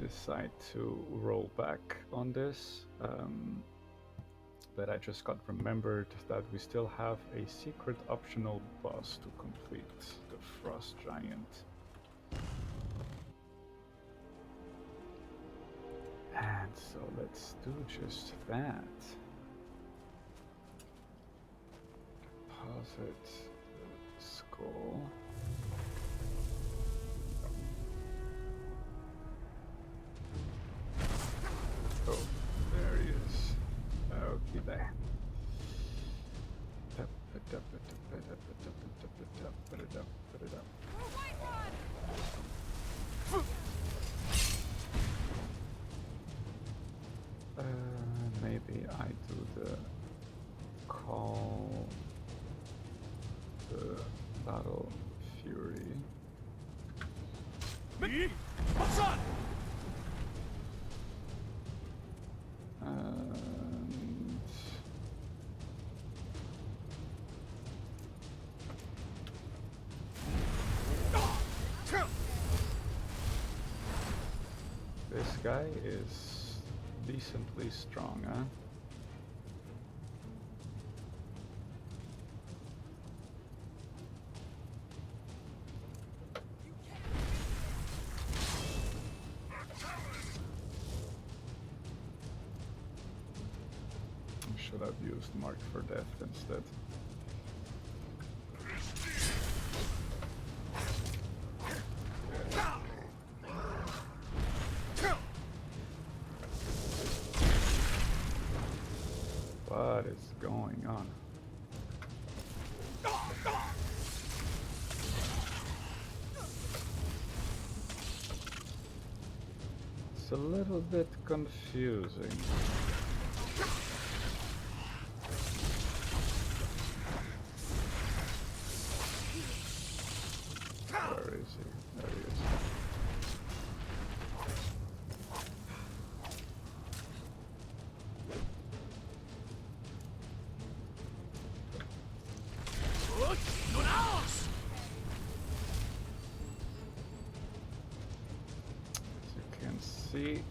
decide to roll back on this. But I just got remembered that we still have a secret optional boss to complete, the Frost Giant. And so let's do just that. Deposit skull. Oh, there he is. Okay, there. Maybe I do the call the battle fury. Me? What's on? And this guy is decently strong, huh? Should have used Mark for Death instead. What is going on? It's a little bit confusing. see,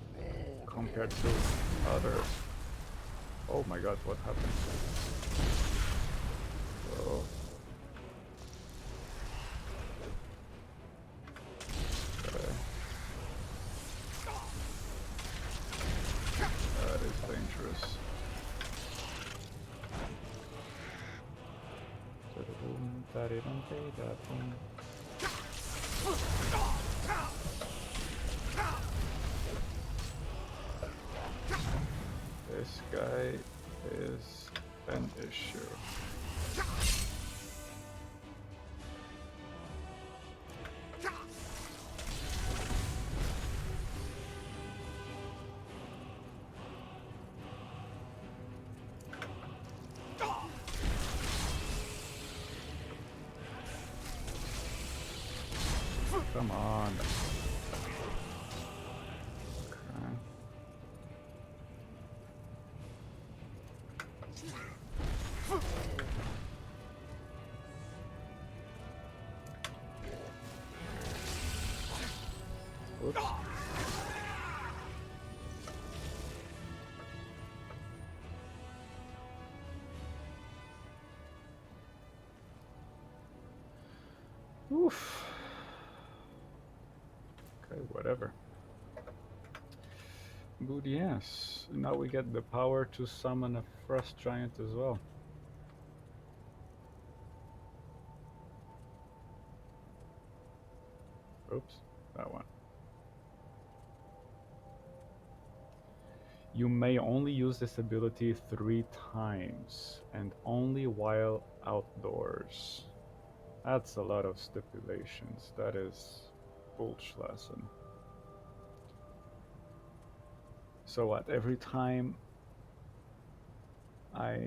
compared to other... Oh my god, what happened? Whoa. Okay. That is dangerous. This guy is an issue. Come on. Oops. Oof. Okay, whatever. Good, yes. Now we get the power to summon a frost giant as well. Oops, that one. You may only use this ability 3 times, and only while outdoors. That's a lot of stipulations. That is bullschlassen. So what, every time I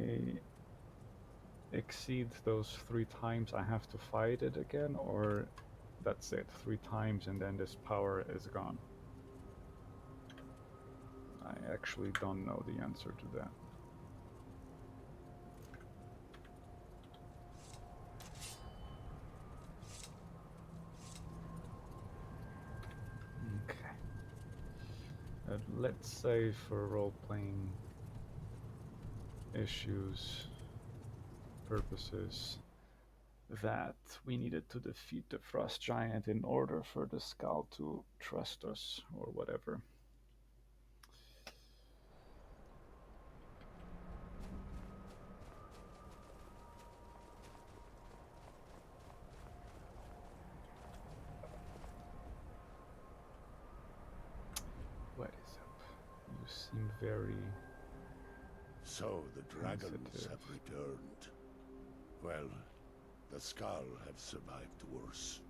exceed those 3 times I have to fight it again, or that's it, 3 times and then this power is gone? I actually don't know the answer to that. Okay. Let's say for role-playing issues purposes that we needed to defeat the frost giant in order for the Skaal to trust us or whatever. What is up? You seem very... So the dragons sensitive. have returned. Well, the Skaal have survived worse.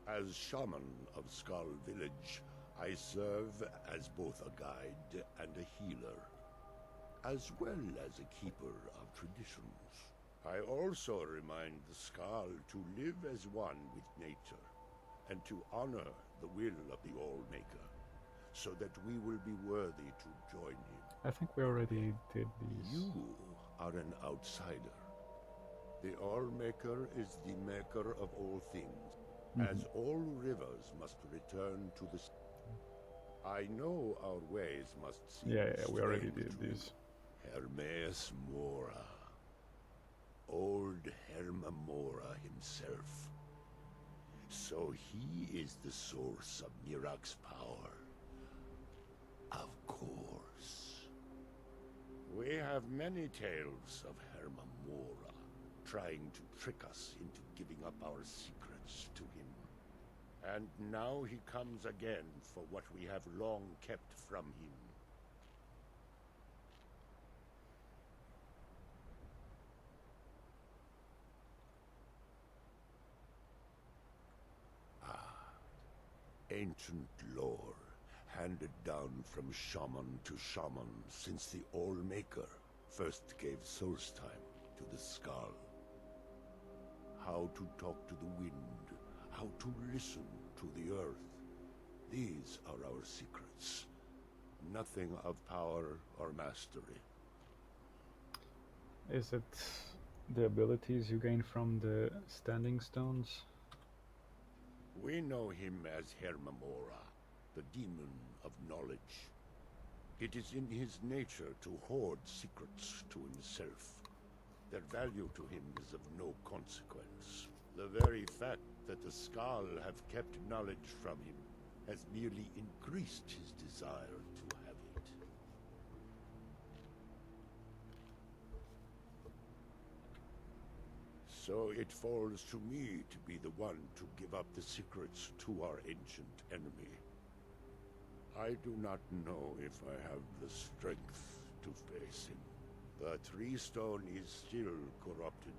As shaman of Skaal village, I serve as both a guide and a healer, as well as a keeper of traditions. I also remind the Skaal to live as one with nature, and to honor the will of the All-Maker, so that we will be worthy to join him. I think we already did these. You are an outsider. The All-Maker is the maker of all things, as all rivers must return to the... I know our ways must seem Yeah, we already strange did to these. Hermaeus Mora. Old Hermaeus Mora himself. So he is the source of Miraak's power. Of course. We have many tales of Hermaeus Mora trying to trick us into giving up our secrets to him. And now he comes again for what we have long kept from him. Ancient lore, handed down from shaman to shaman since the All-Maker first gave source time to the Skaal. How to talk to the wind, how to listen to the earth. These are our secrets. Nothing of power or mastery. Is it the abilities you gain from the standing stones? We know him as Hermaeus Mora, the demon of knowledge. It is in his nature to hoard secrets to himself. Their value to him is of no consequence. The very fact that the Skaal have kept knowledge from him has merely increased his desire to have it. So it falls to me to be the one to give up the secrets to our ancient enemy. I do not know if I have the strength to face him. The Tree Stone is still corrupted.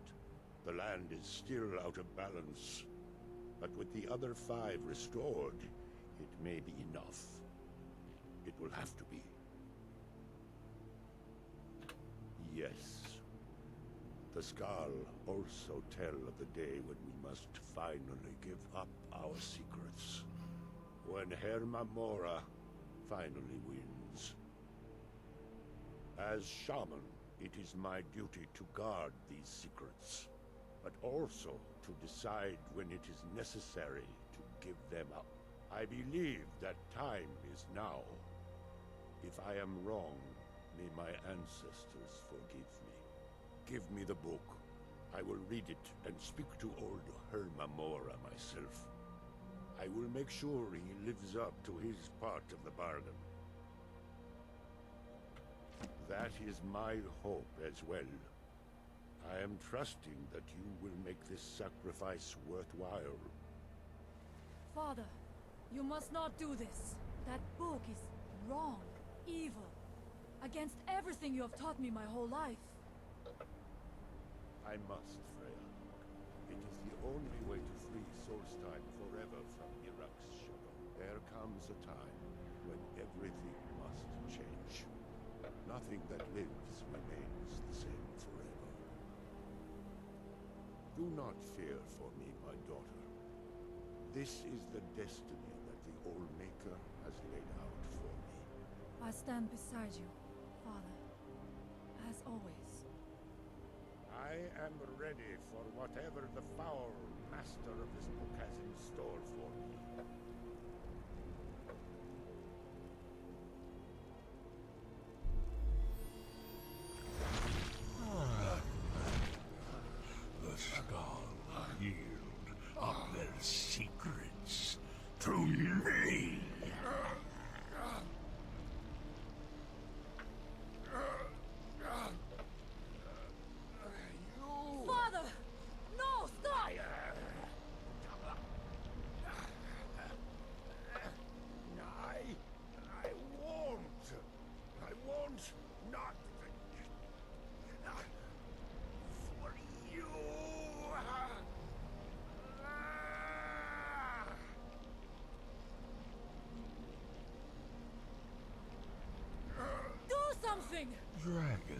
The land is still out of balance. But with the other 5 restored, it may be enough. It will have to be. Yes. The Skaal also tell of the day when we must finally give up our secrets. When Hermaeus Mora finally wins. As shaman, it is my duty to guard these secrets, but also to decide when it is necessary to give them up. I believe that time is now. If I am wrong, may my ancestors forgive me. Give me the book. I will read it and speak to old Hermaeus Mora myself. I will make sure he lives up to his part of the bargain. That is my hope as well. I am trusting that you will make this sacrifice worthwhile. Father, you must not do this. That book is wrong, evil, against everything you have taught me my whole life. I must, Freya. It is the only way to free Solstein forever from Miraak's shadow. There comes a time when everything must change. Nothing that lives remains the same forever. Do not fear for me, my daughter. This is the destiny that the Old Maker has laid out for me. I stand beside you, Father, as always. I am ready for whatever the foul master of this book has in store for me. The Skaal yield up their secrets to me. Father! No, stop! I won't not for you. Do something! Dragonborn,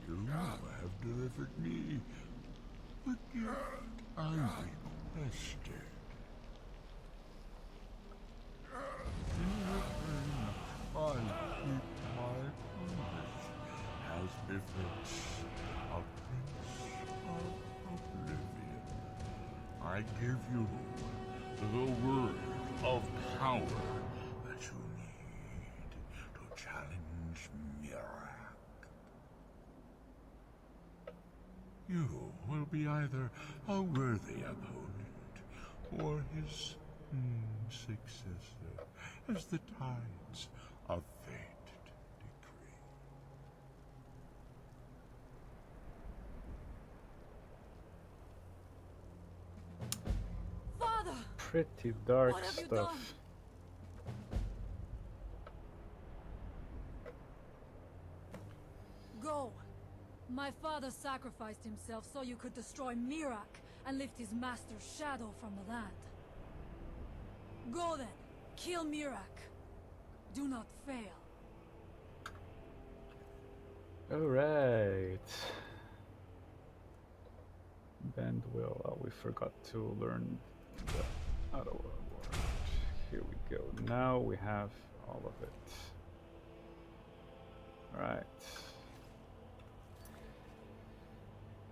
you have delivered me the gift I requested. In return, I keep my promise as befits a prince of oblivion. I give you the word of power that you need to challenge Miraak. You will be either a worthy opponent or his successor, as the tides of fate decree. Father! Pretty dark What have you stuff. done? Go. My father sacrificed himself so you could destroy Miraak and lift his master's shadow from the land. Go then. Kill Miraak. Do not fail. Alright. Bend will. Oh, we forgot to learn the other word. Here we go. Now we have all of it. Alright.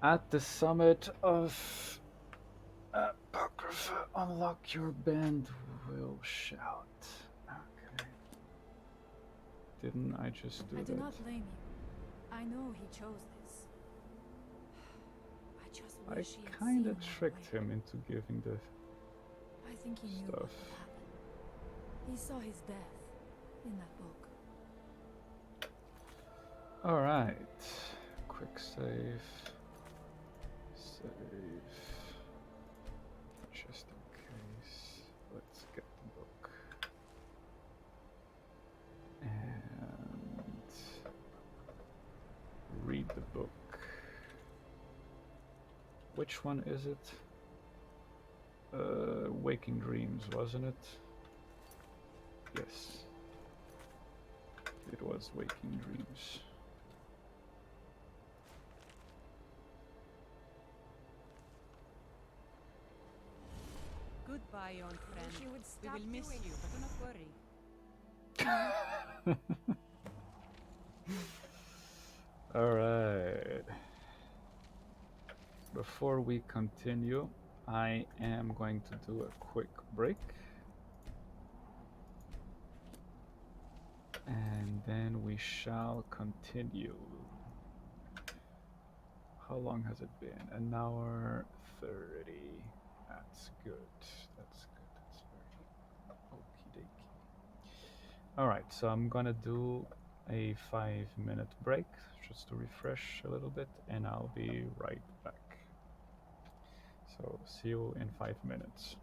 At the summit of Apocrypha, unlock your band will shout. Okay. Didn't I just do I that? do not blame you. I know he chose this. I just I wish he had kind of seen tricked him into giving the I think he knew what stuff. would happen. He saw his death in that book. Alright. Quick save. Save. Just in case. Let's get the book. And read the book. Which one is it? Waking Dreams, wasn't it? Yes. It was Waking Dreams. Goodbye, old friend. Wish you would We stop will miss doing you, that. but do not worry. Alright. Before we continue, I am going to do a quick break. And then we shall continue. How long has it been? An hour 30. That's good. That's good. That's very okie dokie. Alright, so I'm gonna do a 5-minute break just to refresh a little bit, and I'll be right back. So, see you in 5 minutes.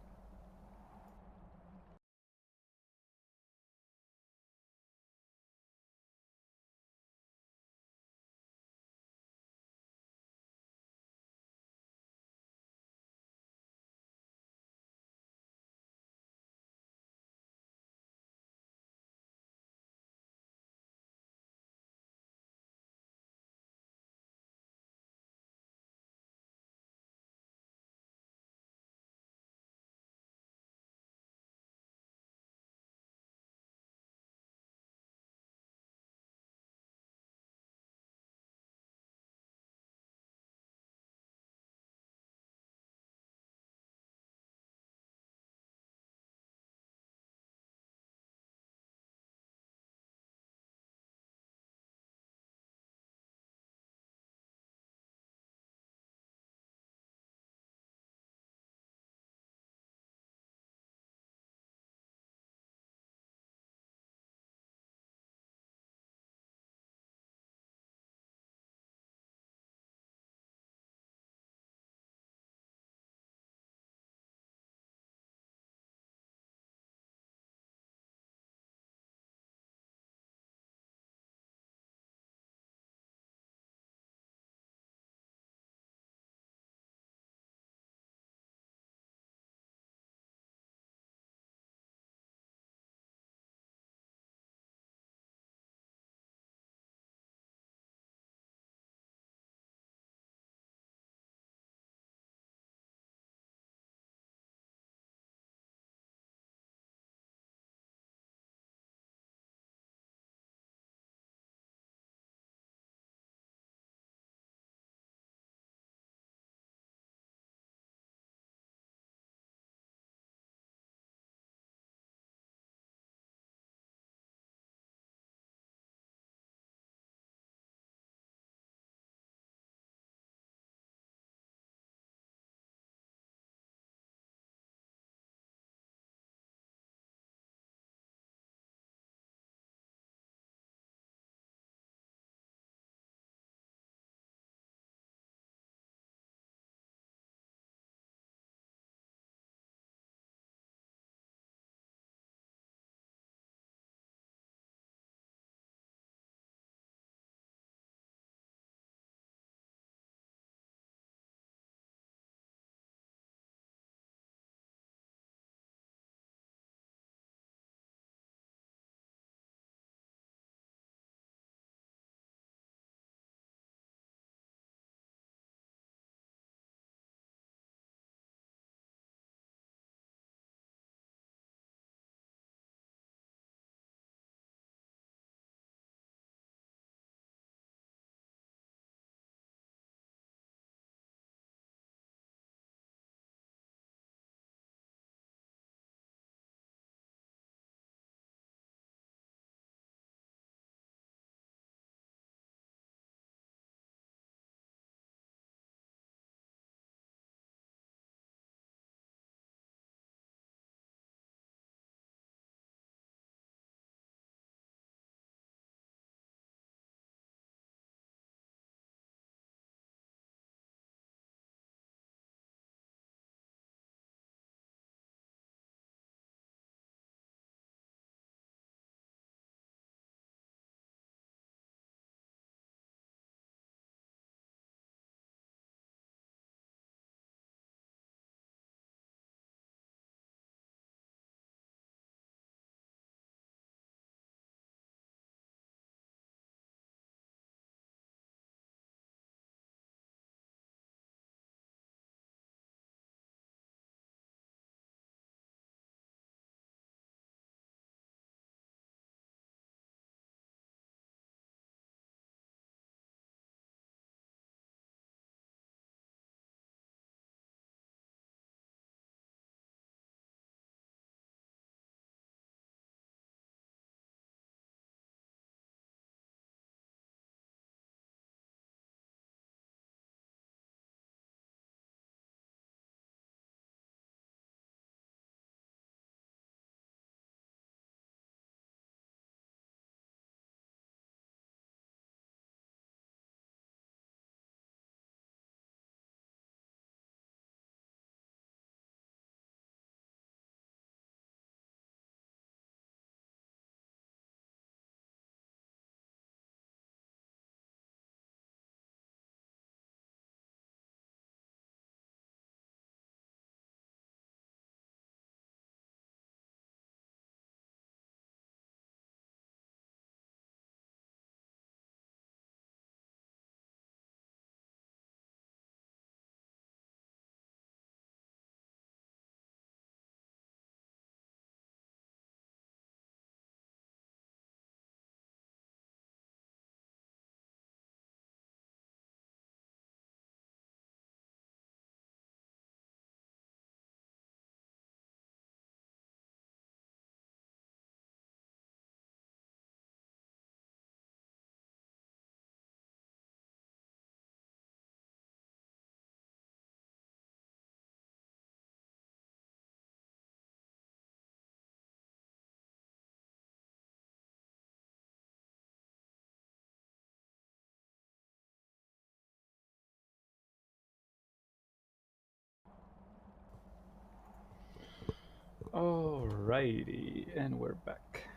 Alrighty, and we're back.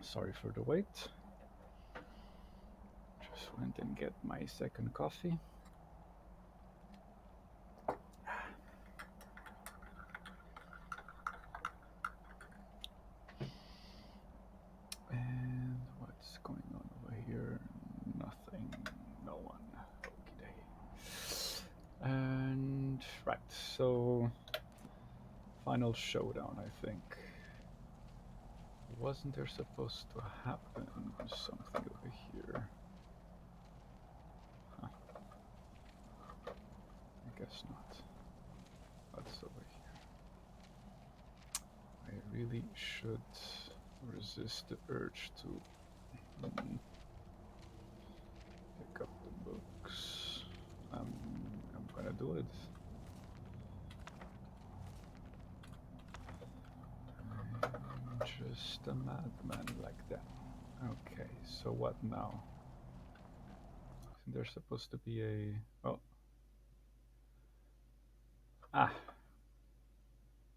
Sorry for the wait. Just went and get my second coffee. And what's going on over here? Nothing. No one. Okay. And right, so final showdown, I think. Wasn't there supposed to happen something over here? Huh. I guess not. What's over here? I really should resist the urge to pick up the books. I'm gonna do it. I'm just a madman like that. Okay, so what now? There's supposed to be a... oh. Ah.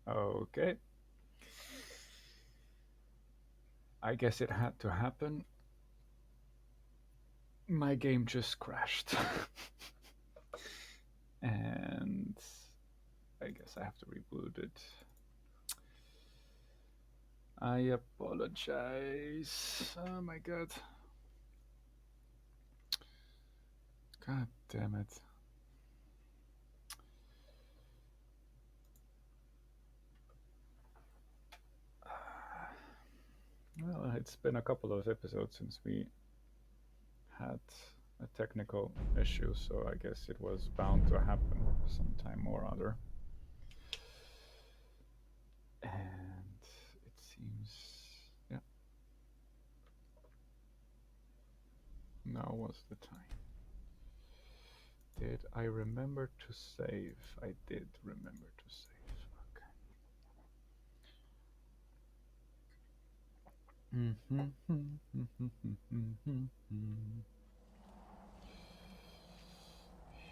Okay. I guess it had to happen. My game just crashed. And I guess I have to reboot it. I apologize. Oh my god. God damn it. Well, it's been a couple of episodes since we had a technical issue, so I guess it was bound to happen sometime or other. And it seems, yeah. Now was the time. Did I remember to save? I did remember to save.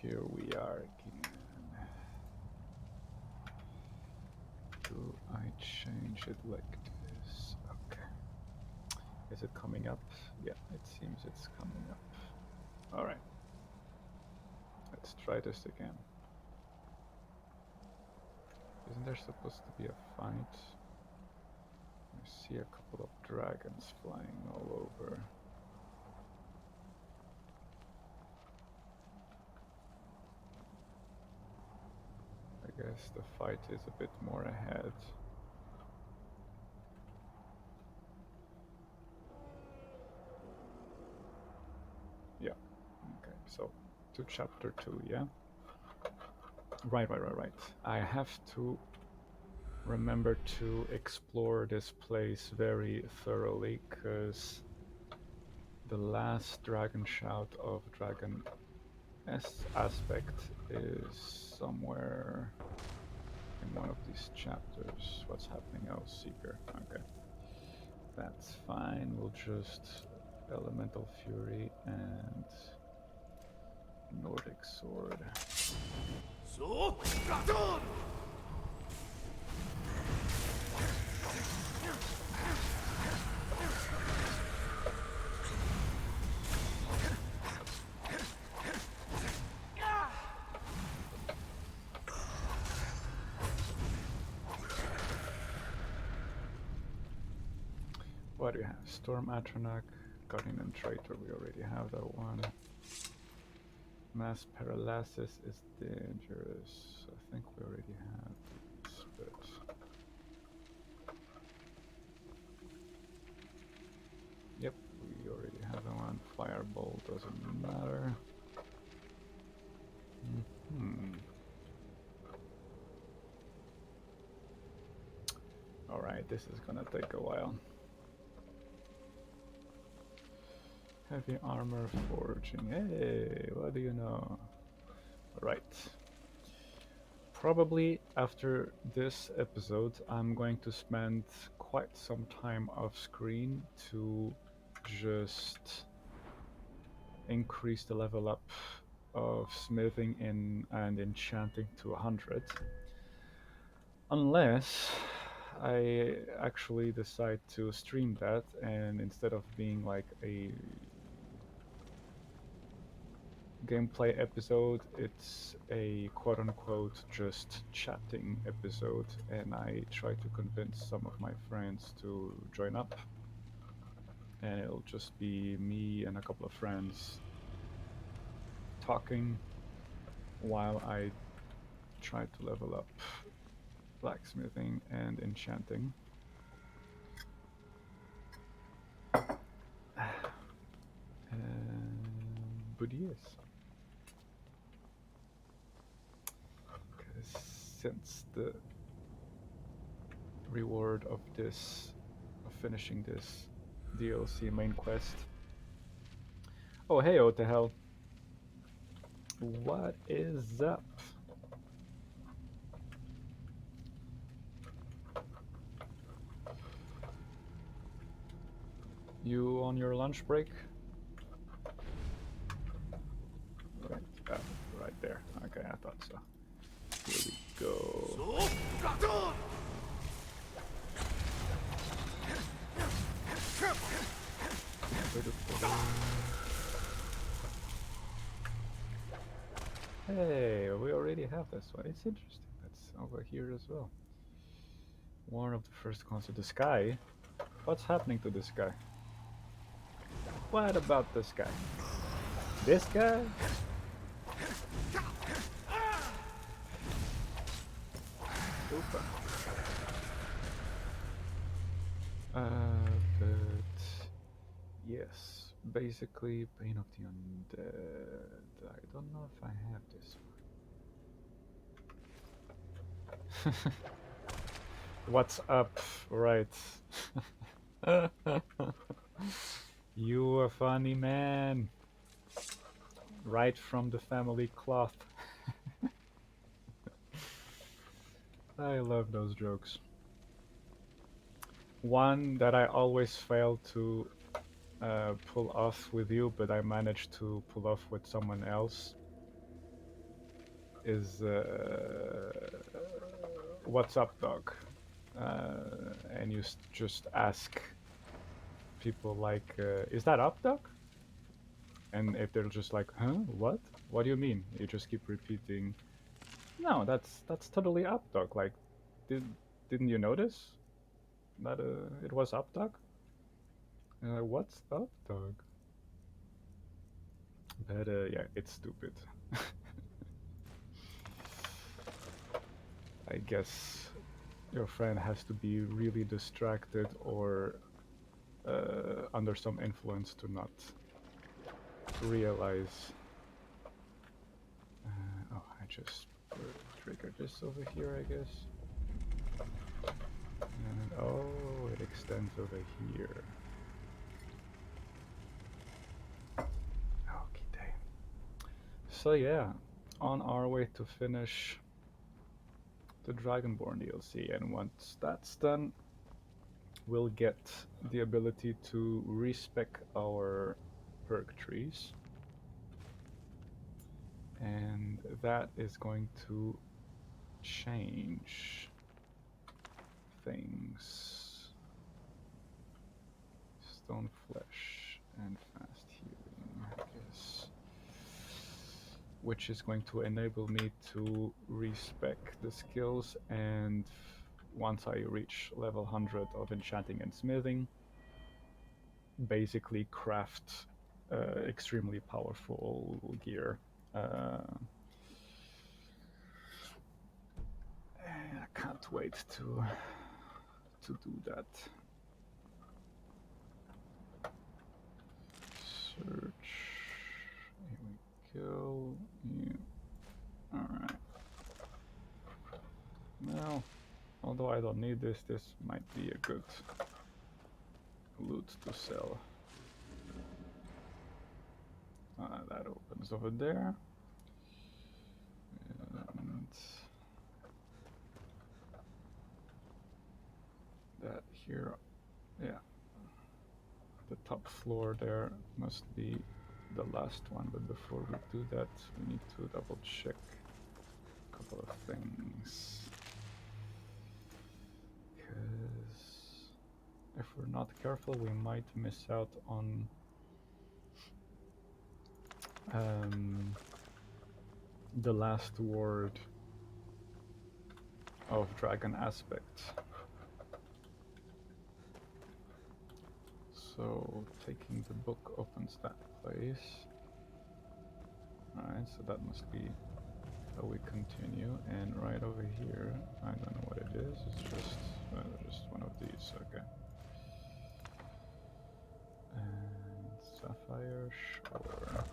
Here we are again. Do I change it like this? Okay. Is it coming up? Yeah, it seems it's coming up. Alright. Let's try this again. Isn't there supposed to be a fight? I see a couple of dragons flying all over. I guess the fight is a bit more ahead. Yeah, okay, so to chapter 2, yeah? Right. I have to remember to explore this place very thoroughly, because the last dragon shout of Dragon aspect is somewhere in one of these chapters. What's happening? Oh, Seeker. Okay. That's fine. We'll just Elemental Fury and Nordic Sword. So, What do you have? Storm Atronach, Guardian and Traitor, we already have that one. Mass Paralysis is dangerous. I think we already have these, but... Yep, we already have that one. Fireball doesn't matter. Alright, this is gonna take a while. Heavy armor forging. Hey, what do you know? Right. Probably after this episode, I'm going to spend quite some time off screen to just increase the level up of smithing and enchanting to 100. Unless I actually decide to stream that, and instead of being like a gameplay episode, it's a quote-unquote just chatting episode, and I try to convince some of my friends to join up, and it'll just be me and a couple of friends talking while I try to level up blacksmithing and enchanting. But yes, because since the reward of this, of finishing this DLC main quest. Oh hey, what the hell? What is up? You on your lunch break? Right, right there. Okay, I thought so. Here we go. Hey, we already have this one. It's interesting. That's over here as well. One of the first concept. The sky? What's happening to this guy? What about this guy? This guy? Super. But yes, basically, Pain of the Undead. I don't know if I have this one. What's up? Right. You a funny man. Right from the family cloth. I love those jokes. One that I always fail to pull off with you, but I managed to pull off with someone else, is what's up, dog? And you just ask people like, is that up, dog? And if they're just like, huh, what? What do you mean? You just keep repeating, no, that's totally up, dog. Like, didn't you notice that it was up, dog? What's up, dog? But yeah, it's stupid. I guess your friend has to be really distracted or under some influence to not realize. Oh, I just triggered this over here, I guess. And oh, it extends over here. Okay, so yeah, on our way to finish the Dragonborn DLC, and once that's done, we'll get the ability to respec our perk trees, and that is going to change things. Stone flesh and fast healing, I guess, which is going to enable me to respec the skills, and once I reach level 100 of enchanting and smithing, basically craft extremely powerful gear. I can't wait to do that. Search. Here we go. Yeah. Alright. Now, although I don't need this, this might be a good loot to sell. That opens over there. And that here, yeah. The top floor there must be the last one, but before we do that, we need to double check a couple of things. Because if we're not careful, we might miss out on the last word of Dragon Aspect. So taking the book opens that place. Alright, so that must be how we continue. And right over here, I don't know what it is. It's just one of these. Okay. And Sapphire, sure.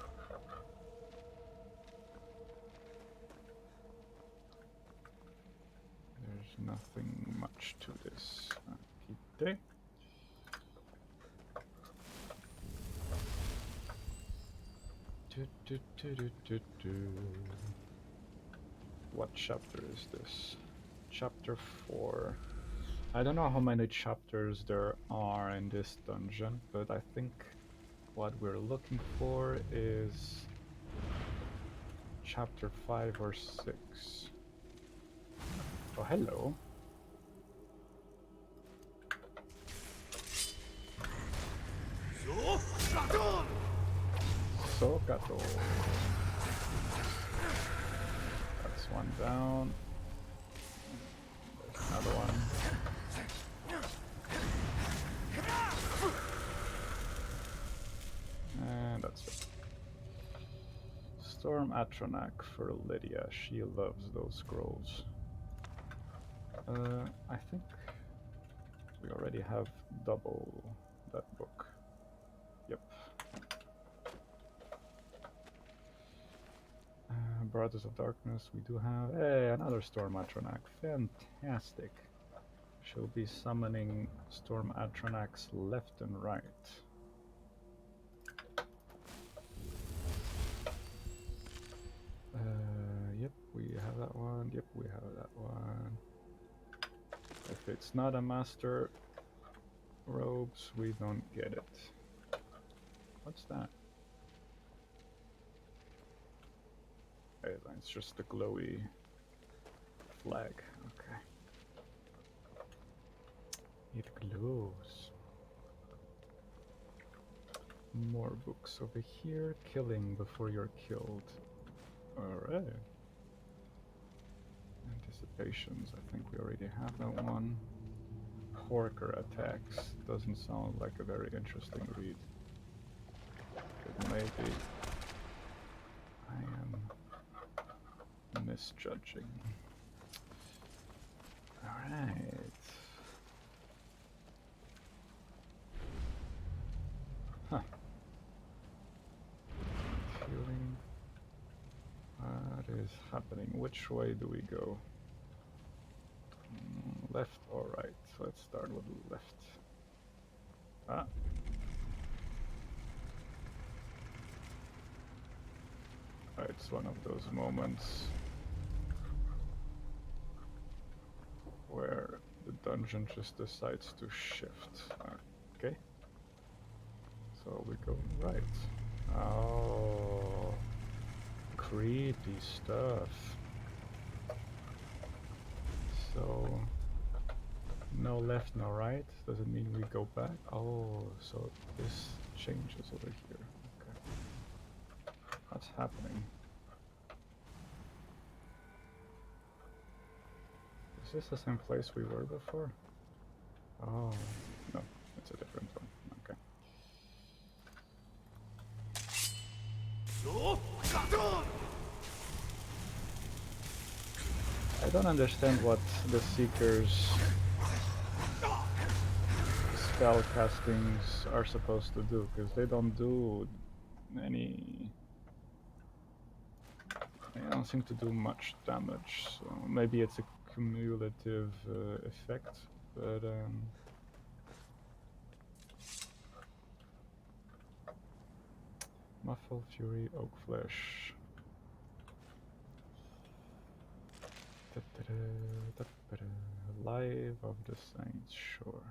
There's nothing much to this. Okay. What chapter is this? Chapter 4. I don't know how many chapters there are in this dungeon, but I think what we're looking for is chapter 5 or 6. Oh, hello. Sokato. That's one down. There's another one. And that's it. Storm Atronak for Lydia. She loves those scrolls. I think we already have double that book. Yep. Brothers of Darkness, we do have... Hey, another Storm Atronak. Fantastic. She'll be summoning Storm Atronachs left and right. Yep, we have that one. Yep, we have that one. If it's not a Master Robes, we don't get it. What's that? It's just the glowy flag. Okay. It glows. More books over here. Killing before you're killed. Alright. Anticipations. I think we already have that one. Porker attacks. Doesn't sound like a very interesting read. But maybe I am misjudging. Alright. Huh. Healing. What is happening? Which way do we go? Left or right? Let's start with left. Ah. It's one of those moments where the dungeon just decides to shift. Okay. So we go right. Oh, creepy stuff. So no left, no right. Does it mean we go back? Oh, so this changes over here. Okay. What's happening? Is this the same place we were before? Oh, no, it's a different one. Okay. I don't understand what the Seeker's spell castings are supposed to do, because they don't do any... They don't seem to do much damage, so maybe it's a cumulative effect, but Muffle, Fury, Oak Flesh. Life of the Saints, sure.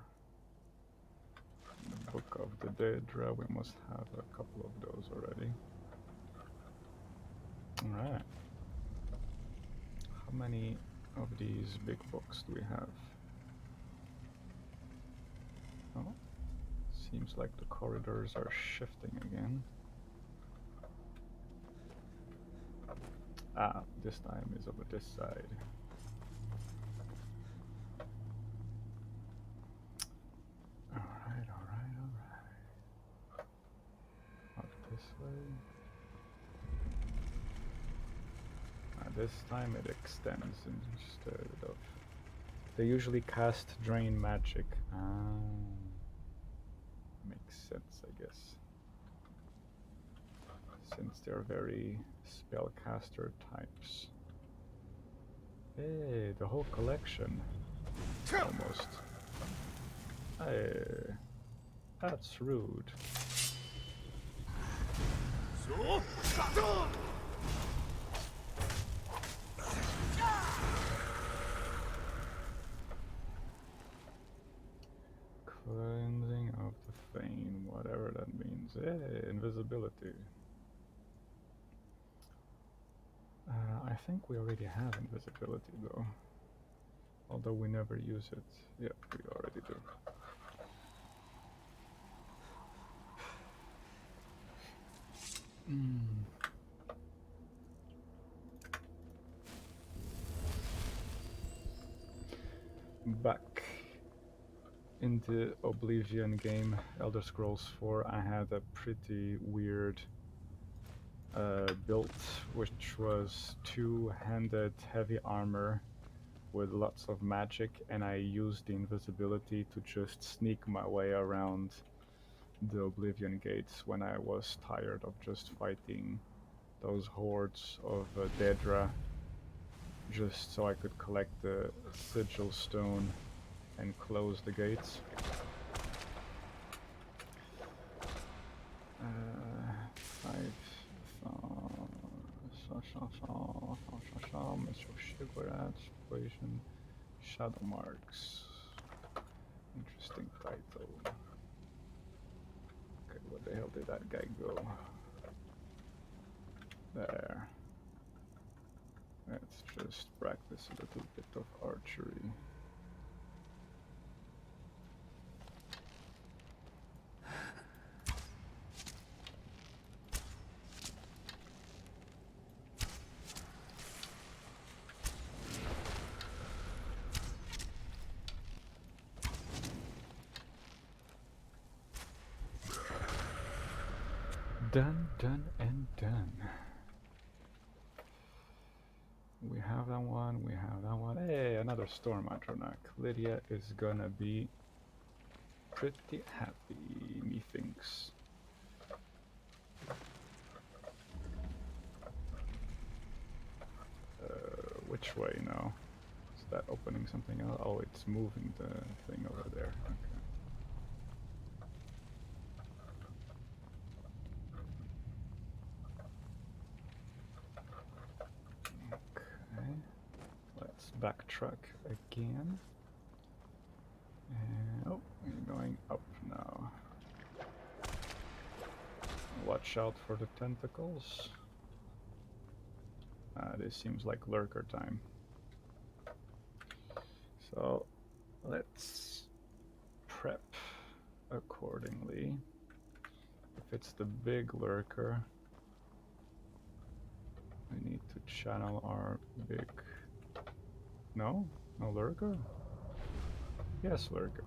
The Book of the Daedra, we must have a couple of those already. Alright. How many of these big books do we have? Oh, seems like the corridors are shifting again. Ah, this time is over this side. Alright. Up this way. This time it extends instead of... They usually cast drain magic. Makes sense, I guess. Since they're very spellcaster types. Hey, the whole collection. Almost. Hey, that's rude. Cleansing of the Fane, whatever that means. Hey, invisibility. I think we already have invisibility though. Although we never use it. Yep, we already do. Back in the Oblivion game, Elder Scrolls 4, I had a pretty weird build, which was two-handed heavy armor with lots of magic, and I used the invisibility to just sneak my way around the Oblivion gates when I was tired of just fighting those hordes of Daedra, just so I could collect the sigil stone and close the gates. Shadow Marks. Interesting title. Okay, where the hell did that guy go? There. Let's just practice a little bit of archery. Done, done, and done. We have that one, we have that one. Hey, another storm Atronach. Lydia is gonna be pretty happy, methinks. Which way now? Is that opening something else? Oh, it's moving the thing over there. Okay. Backtrack again. And, oh, we're going up now. Watch out for the tentacles. This seems like lurker time. So let's prep accordingly. If it's the big lurker, we need to channel our big... No? No lurker? Yes, lurker.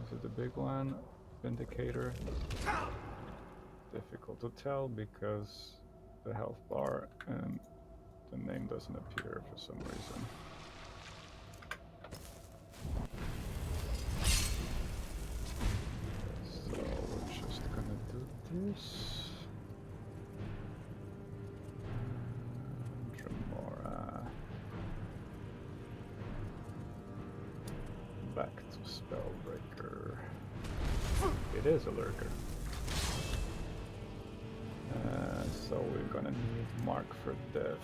Is it the big one? Vindicator? Difficult to tell because the health bar and the name doesn't appear for some reason. So we're just gonna do this. Back to Spellbreaker. It is a lurker. So we're gonna need Mark for Death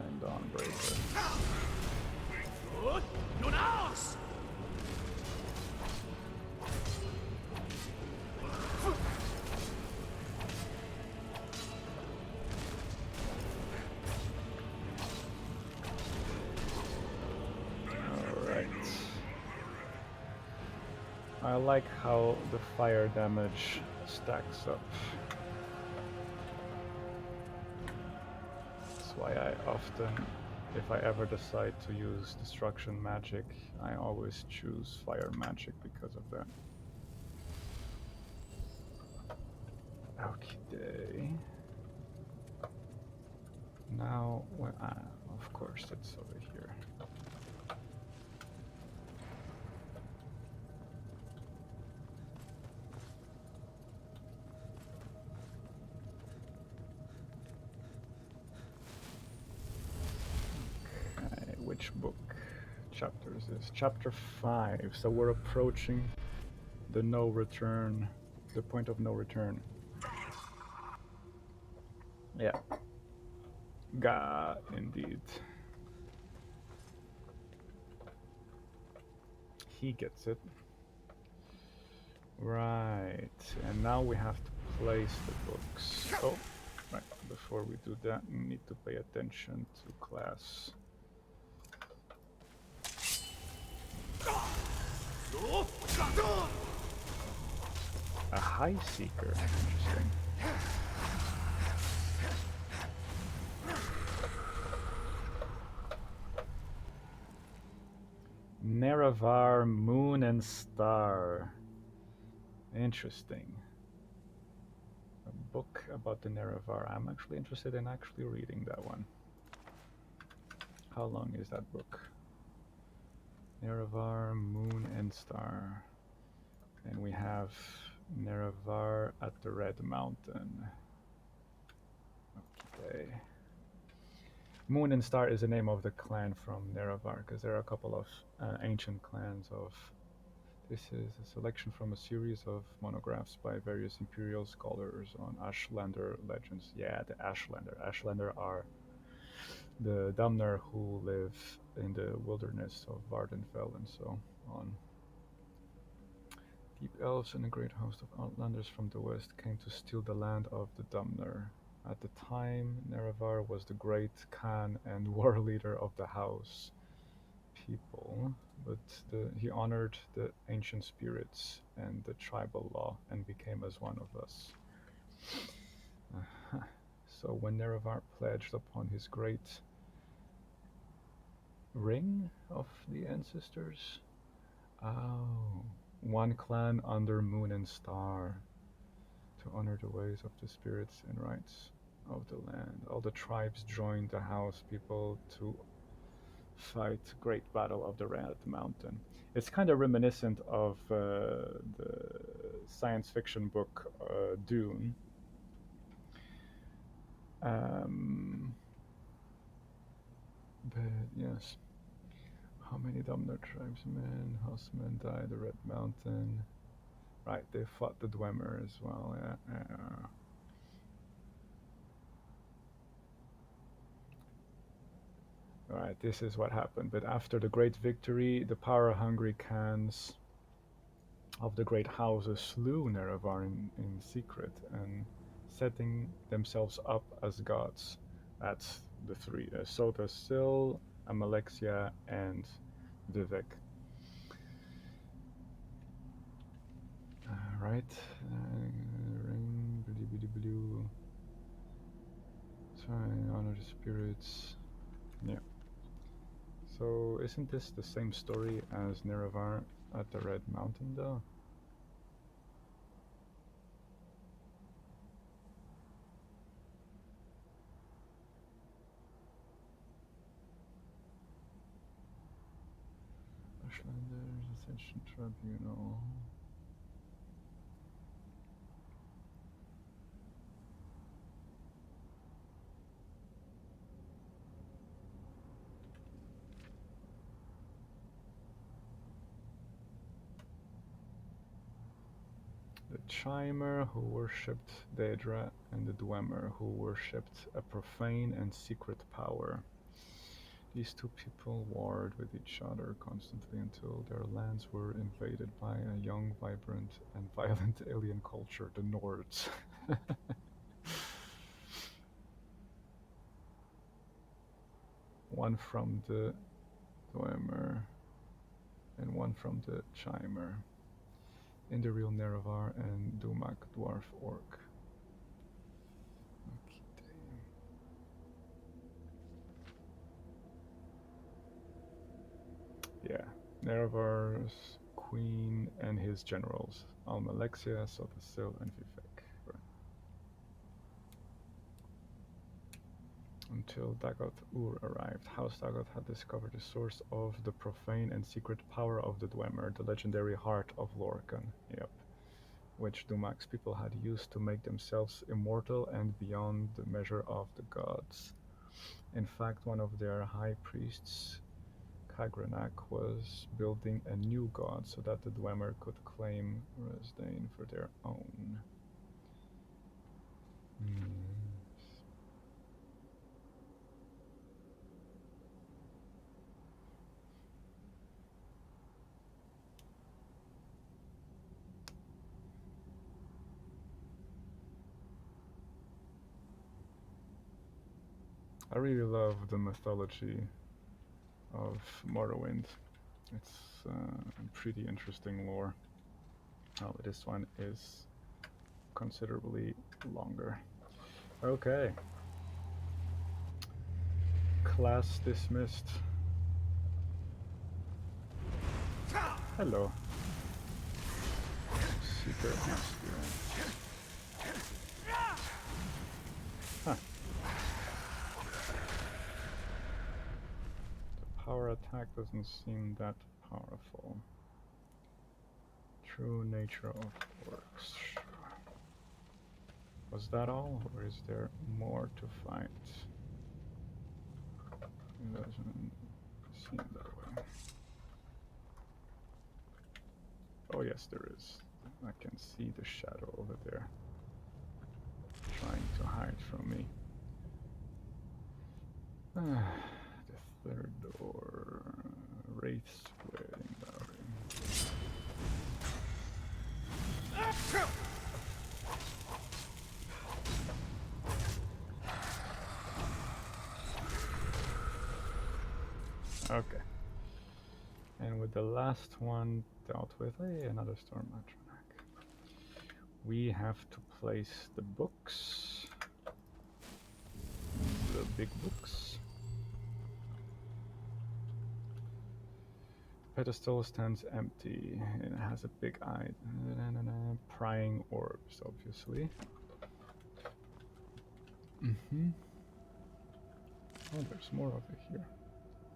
and Dawnbreaker. I like how the fire damage stacks up. That's why I often, if I ever decide to use destruction magic, I always choose fire magic because of that. Okay. Now, well, of course, it's over here. Okay, which book? Chapter is this? Chapter 5. So we're approaching the no return, the point of no return. Yeah. Indeed. He gets it. Right. And now we have to place the books. Oh, right. Before we do that, we need to pay attention to class. A high seeker. Interesting. Nerevar, Moon and Star. Interesting. A book about the Nerevar. I'm actually interested in actually reading that one. How long is that book? Nerevar, Moon and Star. And we have Nerevar at the Red Mountain. Okay. Moon and Star is the name of the clan from Nerevar, because there are a couple of ancient clans of... This is a selection from a series of monographs by various imperial scholars on Ashlander legends. Yeah, the Ashlander. Ashlander are the Damner who live in the wilderness of Vardenfell and so on. Deep elves and a great host of outlanders from the west came to steal the land of the Damner. At the time, Nerevar was the great Khan and war leader of the house people, but he honored the ancient spirits and the tribal law and became as one of us. So when Nerevar pledged upon his great ring of the ancestors, one clan under Moon and Star, to honor the ways of the spirits and rights of the land. All the tribes joined the house people to fight Great Battle of the Red Mountain. It's kind of reminiscent of the science fiction book Dune. But yes, how many Damner tribesmen, housemen died the Red Mountain? Right, they fought the Dwemer as well. Yeah. Alright, this is what happened. But after the great victory, the power-hungry Khans of the great houses slew Nerevar in secret and setting themselves up as gods. That's the three: Sota Sil, Amalexia, and Vivek. Right. Ring, blue. Try honor the spirits. Yeah. So isn't this the same story as Nerevar at the Red Mountain, though? Ashlander's Ascension Tribunal. The Chimer, who worshipped Daedra, and the Dwemer, who worshipped a profane and secret power. These two people warred with each other constantly until their lands were invaded by a young, vibrant, and violent alien culture, the Nords. One from the Dwemer and one from the Chimer. in the real Nerevar and Dumak Dwarf Orc. Yeah, Nerevar's queen and his generals, Almalexia, Sothasil, and Vivek. Right. Until Dagoth-Ur arrived, House Dagoth had discovered the source of the profane and secret power of the Dwemer, the legendary heart of Lorcan. Yep. Which Dumak's people had used to make themselves immortal and beyond the measure of the gods. In fact, one of their high priests, Kagranak, was building a new god so that the Dwemer could claim Resdain for their own. I really love the mythology of Morrowind. It's pretty interesting lore. Oh, this one is considerably longer. Okay. Class dismissed. Hello. Seeker Master. Huh. The power attack doesn't seem that powerful. True nature of orcs. Was that all, or is there more to fight? It doesn't seem that way. Oh yes, there is. I can see the shadow over there, trying to hide from me. The third door. Wraith's wedding dowry. Okay. And with the last one dealt with, hey, another storm Matronak. We have to place the books. The big books. Pedestal stands empty. It has a big eye. Prying orbs, obviously. Oh, there's more over here.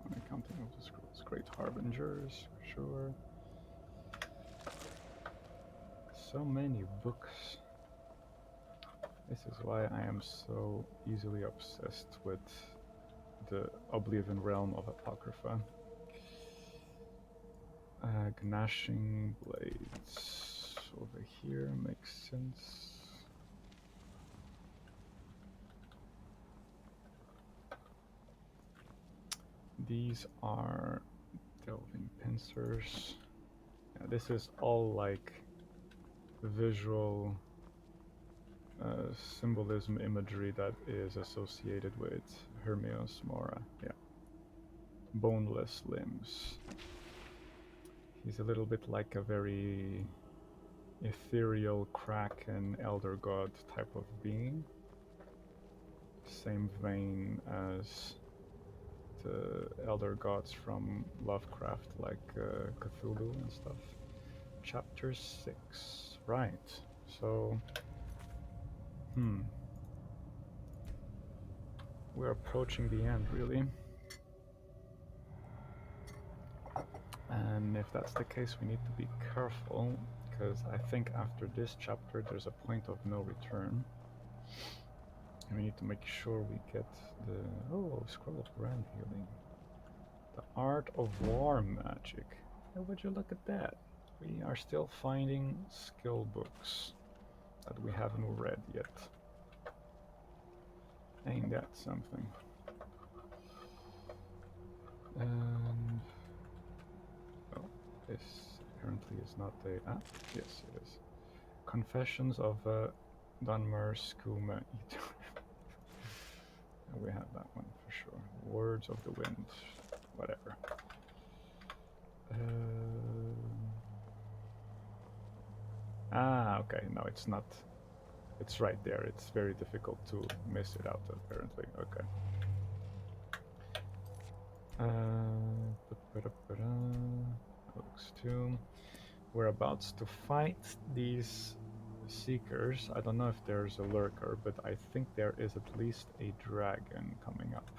Unaccounting of the scrolls. Great Harbingers, sure. So many books. This is why I am so easily obsessed with the Oblivion realm of Apocrypha. Gnashing blades over here makes sense. These are delving pincers. Yeah, this is all like visual symbolism imagery that is associated with Hermaeus Mora. Yeah. Boneless limbs. He's a little bit like a very ethereal Kraken elder god type of being. Same vein as the elder gods from Lovecraft, like Cthulhu and stuff. Chapter 6. Right. So, we're approaching the end, really. And if that's the case, we need to be careful, because I think after this chapter there's a point of no return. And we need to make sure we get the... Oh, Scroll of Grand Healing. The Art of War Magic. Hey, would you look at that? We are still finding skill books that we haven't read yet. Ain't that something? And... Oh, this apparently is not a... Ah, yes it is. Confessions of Dunmer Skooma Eater. We have that one for sure. Words of the Wind. Whatever. Okay, no, it's not. It's right there. It's very difficult to miss it out, apparently. Okay. Vahlok's tomb. We're about to fight these seekers. I don't know if there's a lurker, but I think there is at least a dragon coming up.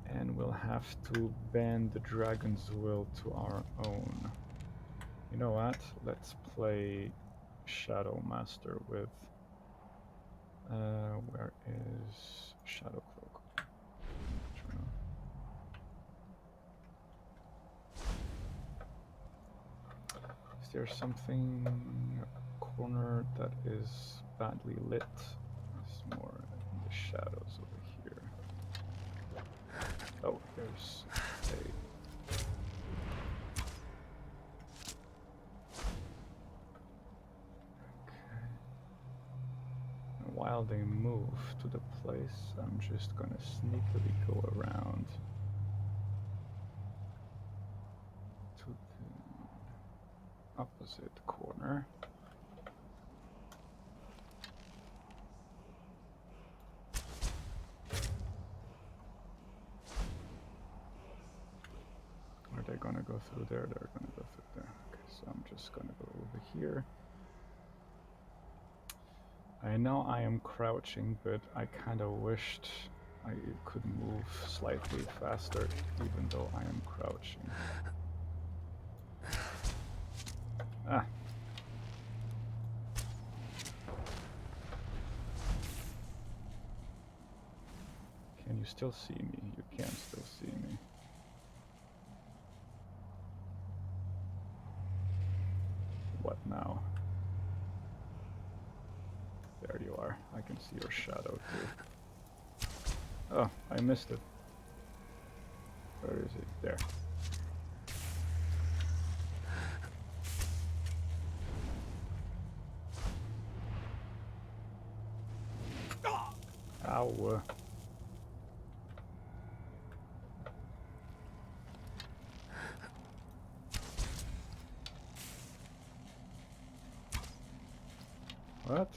And we'll have to bend the dragon's will to our own. You know what? Let's play Shadow Master with... where is Shadow Cloak? Is there something, a corner that is badly lit? It's more in the shadows over here. Oh, there's a... While they move to the place, I'm just gonna sneakily go around to the opposite corner. Are they gonna go through there? They're gonna go through there. Okay, so I'm just gonna go over here. I know I am crouching, but I kind of wished I could move slightly faster, even though I am crouching. Ah. Can you still see me? You can still see me. What now? There you are. I can see your shadow too. Oh, I missed it. Where is it? There. Ow. What?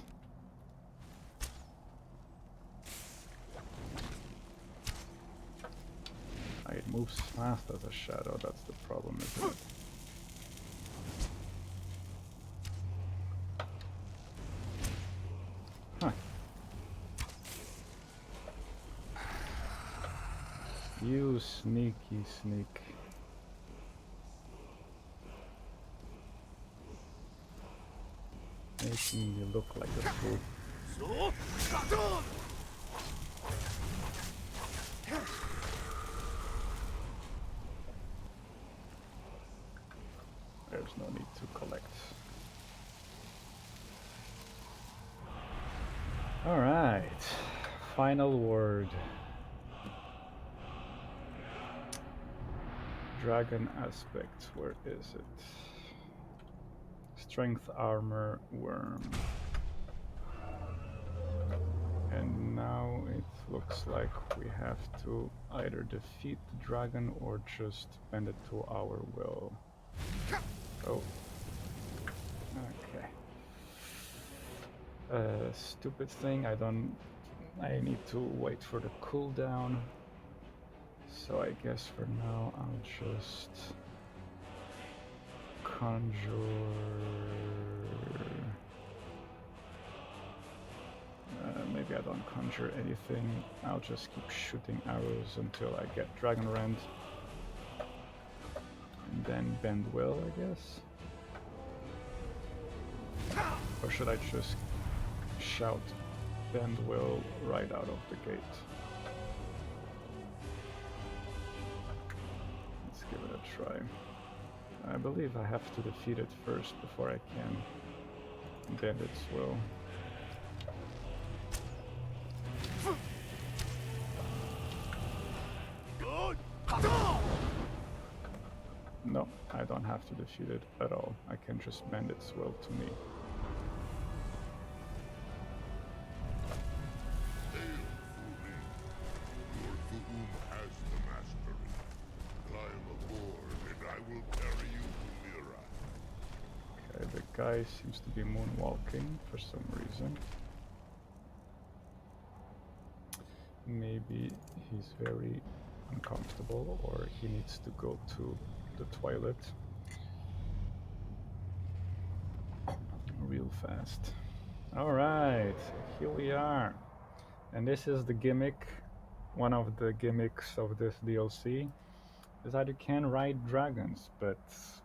It moves fast as a shadow, that's the problem, isn't it? Huh. You sneaky sneak. Making you look like a fool. There's no need to collect. Alright. Final word. Dragon aspect, where is it? Strength armor worm. And now it looks like we have to either defeat the dragon or just bend it to our will. Oh. Okay. Stupid thing, I need to wait for the cooldown. So I guess for now I'll just conjure... maybe I don't conjure anything. I'll just keep shooting arrows until I get Dragon Rend. And then bend will, I guess. Or should I just shout bend will right out of the gate? Let's give it a try. I believe I have to defeat it first before I can bend its will. No, I don't have to defeat it at all. I can just bend its will to me. Your Thu'um has the mastery. Climb aboard and I will carry you to Miraak. guy seems to be moonwalking for some reason. Maybe he's very uncomfortable or he needs to go to the toilet real fast. Alright, here we are. And this is the gimmick, one of the gimmicks of this DLC, is that you can ride dragons, but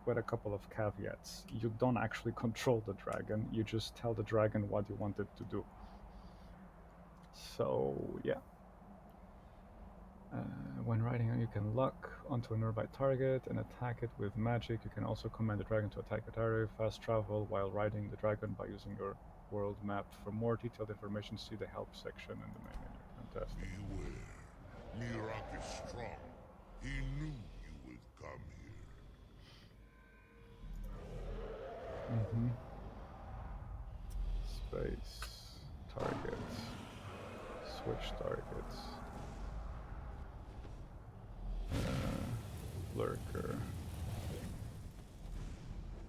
with a couple of caveats. You don't actually control the dragon, you just tell the dragon what you want it to do. So, yeah. When riding, you can lock onto a nearby target and attack it with magic. You can also command the dragon to attack a target, fast travel while riding the dragon by using your world map. For more detailed information, see the help section in the main menu. Fantastic. Beware. Miraak is strong. He knew you would come here. Space. Targets. Switch targets. Lurker.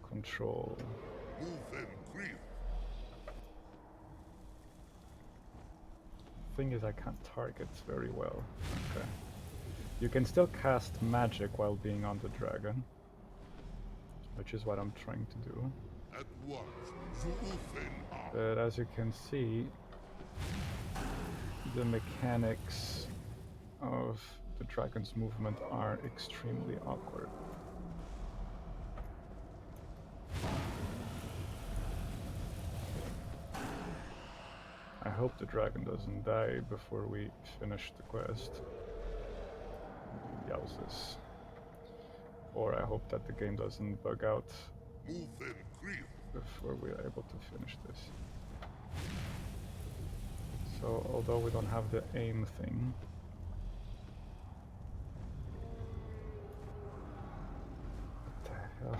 Control. Move and creep. Thing is, I can't target very well. Okay. You can still cast magic while being on the dragon, which is what I'm trying to do. At once, but as you can see, the mechanics of the dragon's movement are extremely awkward. I hope the dragon doesn't die before we finish the quest. Yowzes. Or I hope that the game doesn't bug out before we are able to finish this. So, although we don't have the aim thing, what the hell?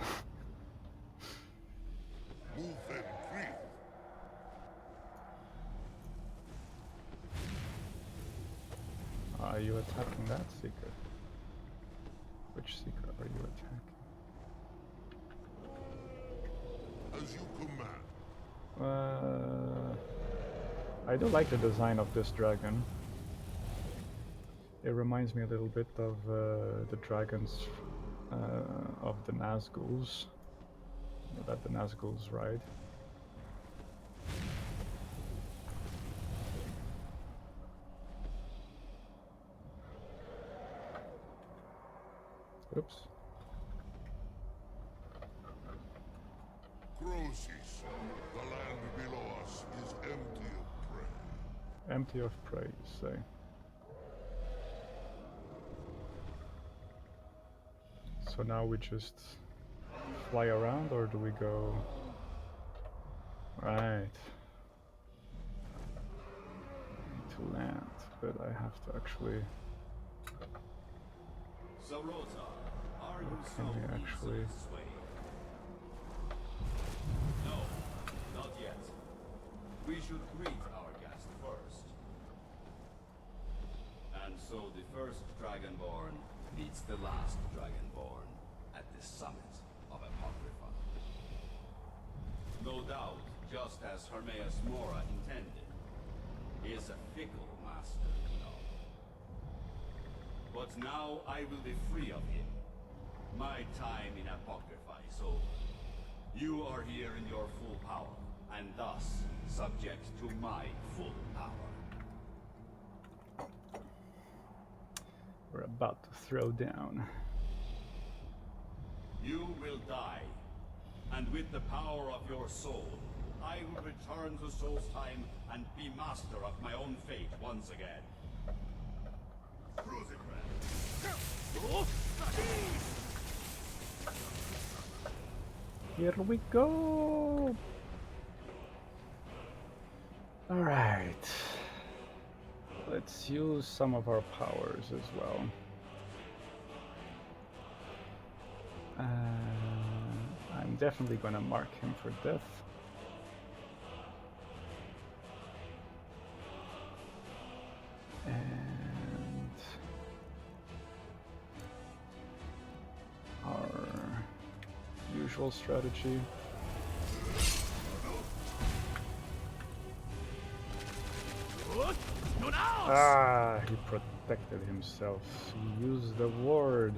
Are you attacking that seeker? Which seeker are you attacking? As you command. I do like the design of this dragon. It reminds me a little bit of the dragons of the Nazguls that the Nazguls ride. Oops. Croesus, the land below us is empty of prey. Empty of prey, you say? So now we just fly around, or do we go... Right. To land, but I have to actually... So Rota, are you Can we actually... No, not yet. We should greet our guest first. And so the first Dragonborn meets the last Dragonborn at the summit of Apocrypha. No doubt, just as Hermaeus Mora intended, he is a fickle master, you know. But now I will be free of him. My time in Apocrypha is over. You are here in your full power, and thus subject to my full power. We're about to throw down. You will die, and with the power of your soul, I will return to Solstheim and be master of my own fate once again. Here we go! Alright. Let's use some of our powers as well. I'm definitely gonna mark him for death. And our usual strategy. Ah, he protected himself. He used the ward.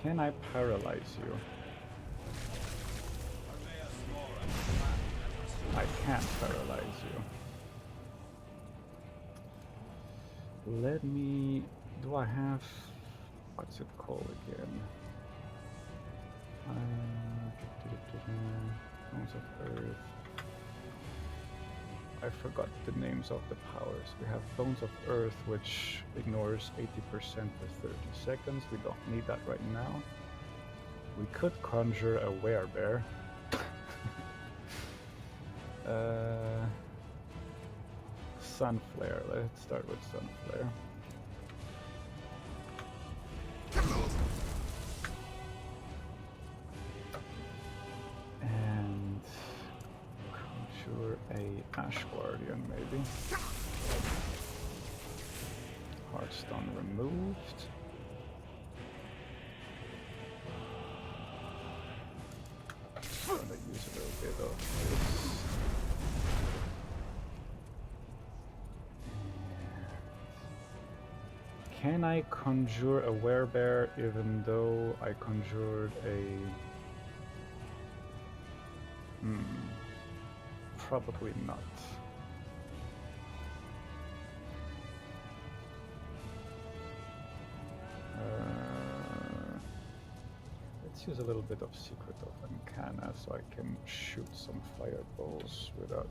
Can I paralyze you? I can't paralyze you. Let me... Do I have... What's it called again? Bones of Earth. I forgot the names of the powers. We have Bones of Earth, which ignores 80% for 30 seconds. We don't need that right now. We could conjure a werebear. Sunflare. Let's start with Sunflare. And conjure a Ash Guardian, maybe. Heartstone removed. I'm gonna use a little bit of this. Can I conjure a werebear even though I conjured a... Probably not. Let's use a little bit of Secret of Arcana so I can shoot some fireballs without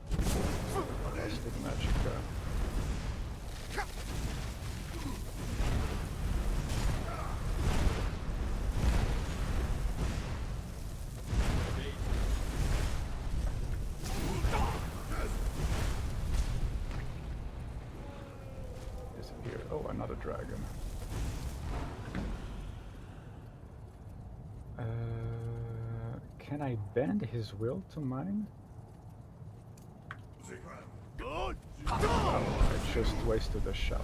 casting Magicka. Oh, another dragon. Can I bend his will to mine? Oh, I just wasted a shout.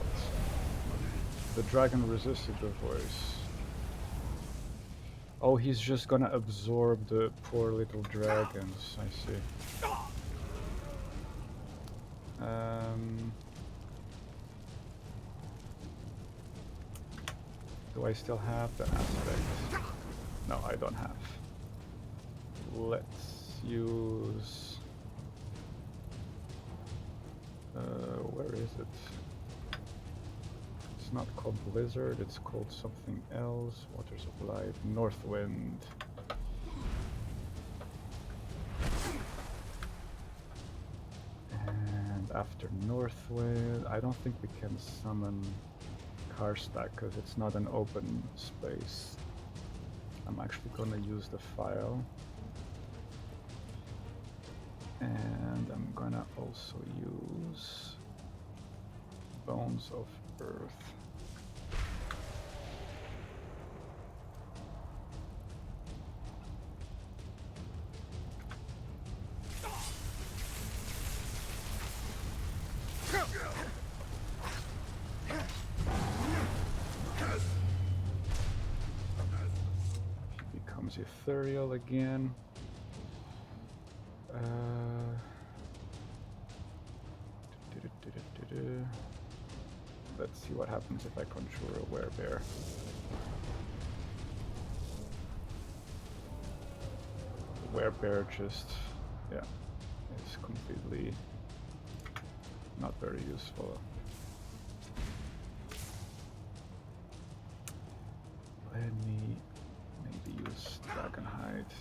The dragon resisted the voice. Oh, he's just gonna absorb the poor little dragons, I see. Do I still have the aspect? No, I don't have. Let's use... where is it? It's not called Blizzard, it's called something else. Waters of Life, Northwind. And after Northwind, I don't think we can summon Karstaag because it's not an open space. I'm actually gonna use the file. And I'm gonna also use Bones of Earth. Becomes ethereal again. Let's see what happens if I conjure a werebear. Werebear just, yeah, is completely not very useful. Let me maybe use Dragonhide.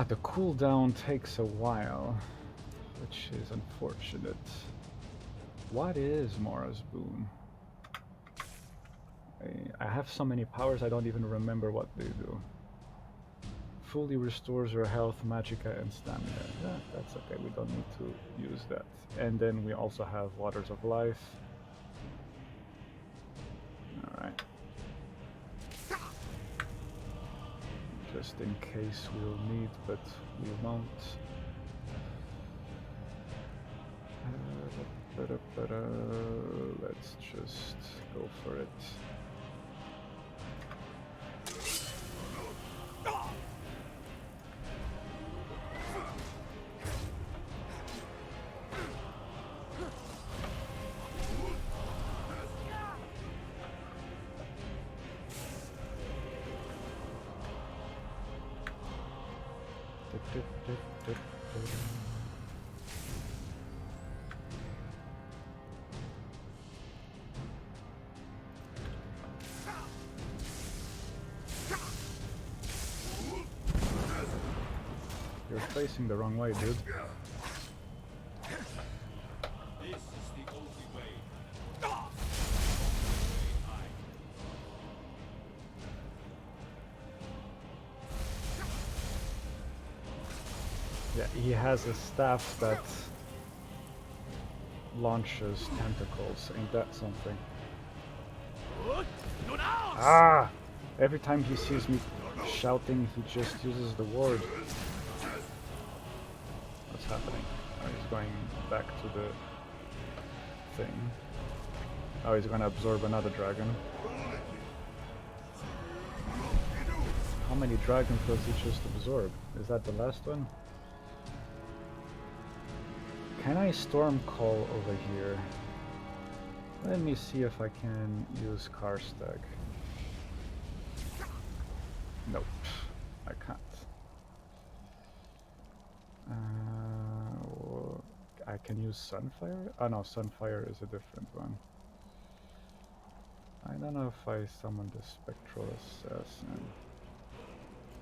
The cooldown takes a while, which is unfortunate. What is Mora's boon? I have so many powers I don't even remember what they do. Fully restores your health, magicka, and stamina. Yeah, that's okay, we don't need to use that. And then we also have Waters of Life. Alright. Just in case we'll need, but we won't. Let's just go for it. You're facing the wrong way, dude. This is the only way. Yeah, he has a staff that launches tentacles. Ain't that something? Ah! Every time he sees me shouting, he just uses the word. What's happening? Oh, he's going back to the thing. Oh, he's gonna absorb another dragon. How many dragons does he just absorb? Is that the last one? Can I storm call over here? Let me see if I can use Karstaag. Nope, I can't. I can use Sunfire? Oh no, Sunfire is a different one. I don't know if I summoned the Spectral Assassin.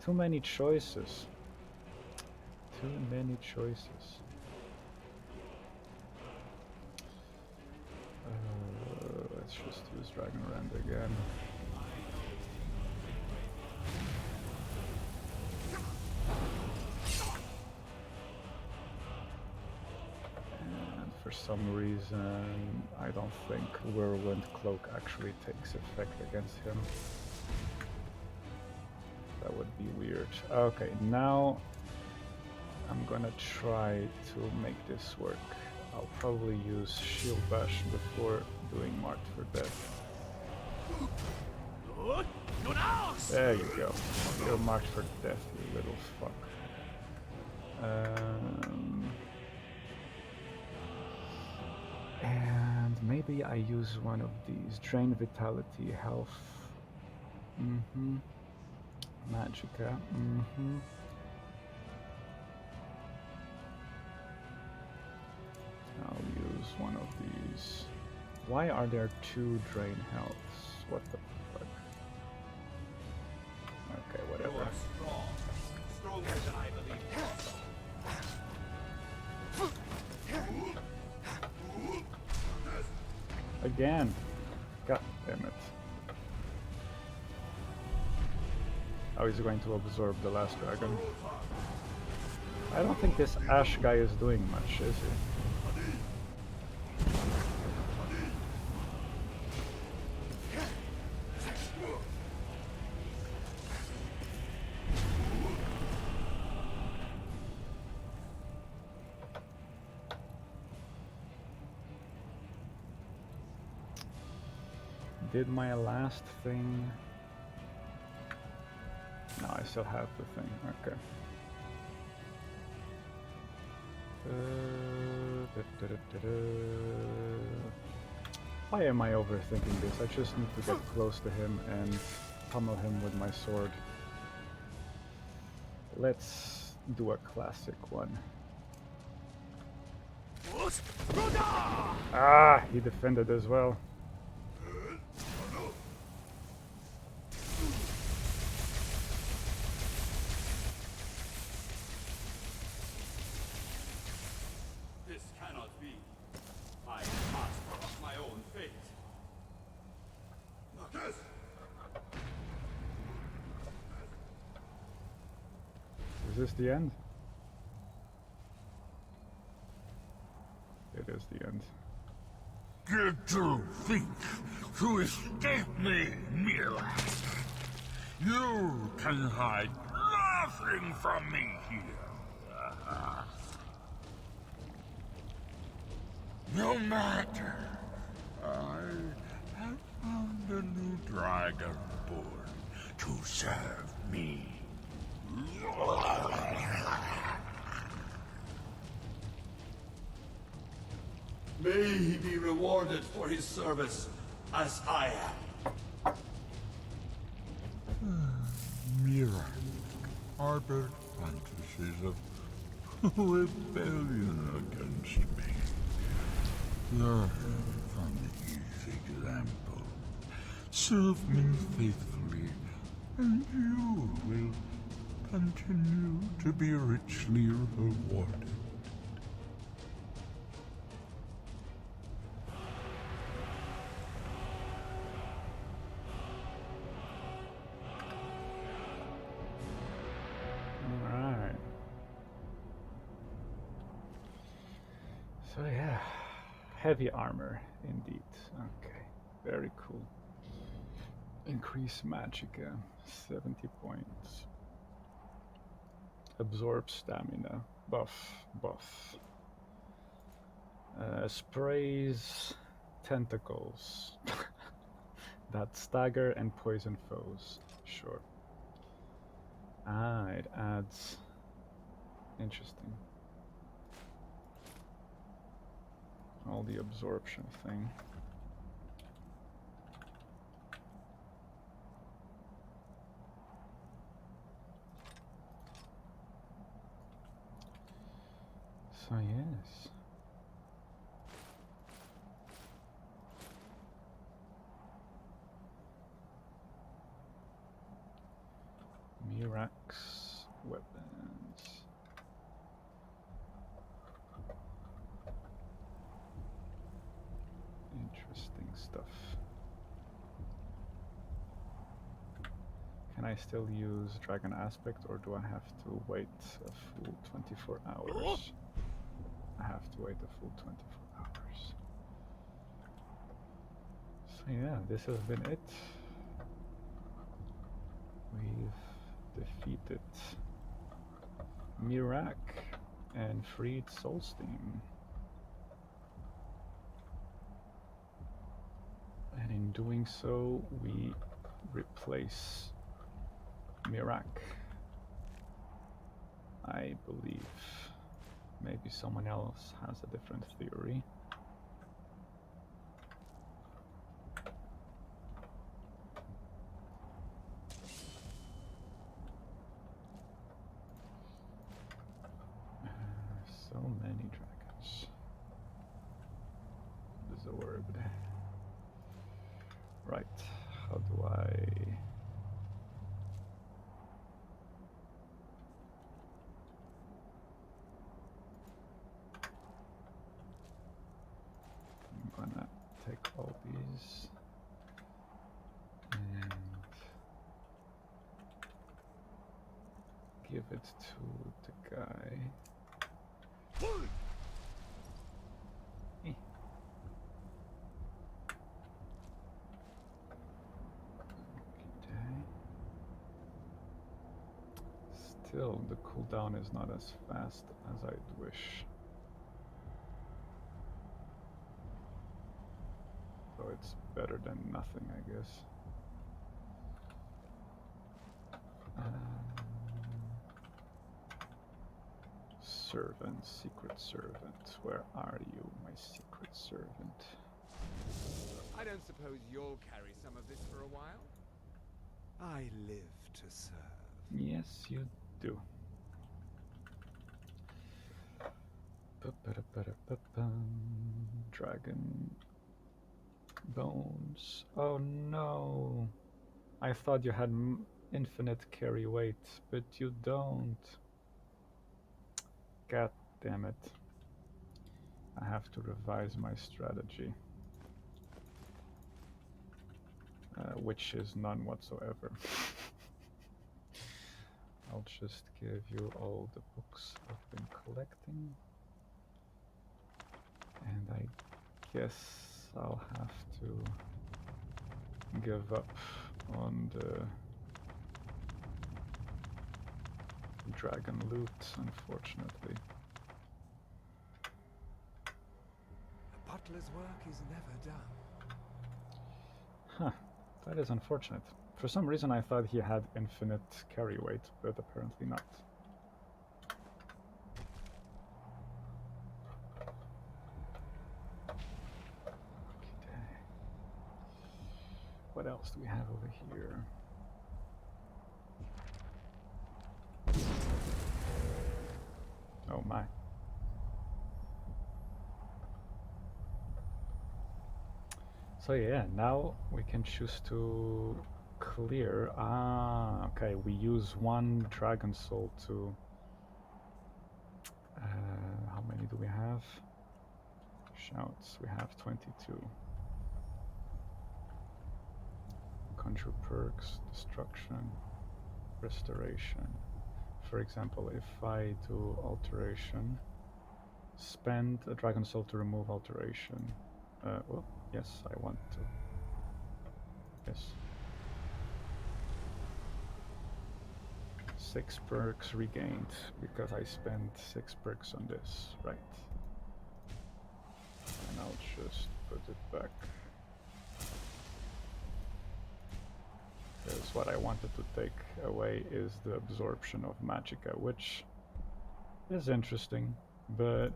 Too many choices. Too many choices. Let's just use Dragon Rend again. And for some reason, I don't think Whirlwind Cloak actually takes effect against him. That would be weird. Okay, now I'm gonna try to make this work. I'll probably use Shield Bash before doing Marked for Death. There you go. You're marked for death, you little fuck. And maybe I use one of these. Drain Vitality, Health. Magicka. I'll use one of these. Why are there two drain healths? What the fuck? Okay, whatever. You are strong. Stronger than I believe. Again. God damn it. Oh, he's going to absorb the last dragon. I don't think this Ash guy is doing much, is he? Did my last thing? No, I still have the thing. Okay. Why am I overthinking this? I just need to get close to him and pummel him with my sword. Let's do a classic one. Ah, he defended as well. Is this the end? It is the end. Get to think to escape me, Miraak. You can hide nothing from me here. No matter. I have found a new Dragonborn to serve me. May he be rewarded for his service, as I am. Miraak harbored fantasy. voices of rebellion against me. Learn from his example. Serve me faithfully, and you will continue to be richly rewarded. Alright. So yeah, heavy armor indeed. Okay, very cool. Increase magicka, 70 points. Absorb stamina, buff. Sprays tentacles that stagger and poison foes. Sure. Ah, it adds. Interesting. All the absorption thing. So yes. Miraak's weapons. Interesting stuff. Can I still use Dragon Aspect, or do I have to wait a full 24 hours? I have to wait a full 24 hours. So yeah, this has been it. We've defeated Miraak and freed Solstein. And in doing so, we replace Miraak. I believe. Maybe someone else has a different theory. So many dragons. Absorbed. Right, how do I... I'm gonna take all these and give it to the guy. Still, the cooldown is not as fast as I'd wish. So it's better than nothing, I guess. Servant, secret servant. Where are you, my secret servant? I don't suppose you'll carry some of this for a while? I live to serve. Yes, you do. Dragon bones. Oh no! I thought you had infinite carry weight, but you don't. God damn it. I have to revise my strategy. Which is none whatsoever. I'll just give you all the books I've been collecting. And I guess I'll have to give up on the dragon loot, unfortunately. A butler's work is never done. Huh, that is unfortunate. For some reason I thought he had infinite carry weight, but apparently not. Okay. What else do we have over here? So yeah, now we can choose to clear. Ah, okay. We use one dragon soul to. How many do we have? Shouts. We have 22. Conjure perks, destruction, restoration. For example, if I do alteration, spend a dragon soul to remove alteration. Well, yes, I want to. Yes. 6 perks regained because I spent 6 perks on this, right? And I'll just put it back. Because what I wanted to take away is the absorption of magicka, which is interesting, but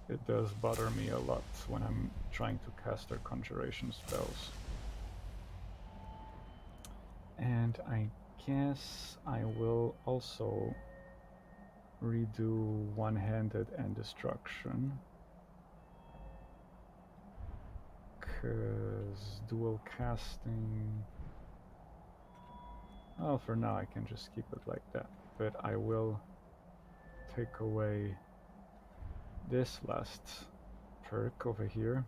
it does bother me a lot when I'm trying to cast their conjuration spells. And I guess I will also redo one-handed and destruction, because dual casting, oh, for now I can just keep it like that, but I will take away this last perk over here,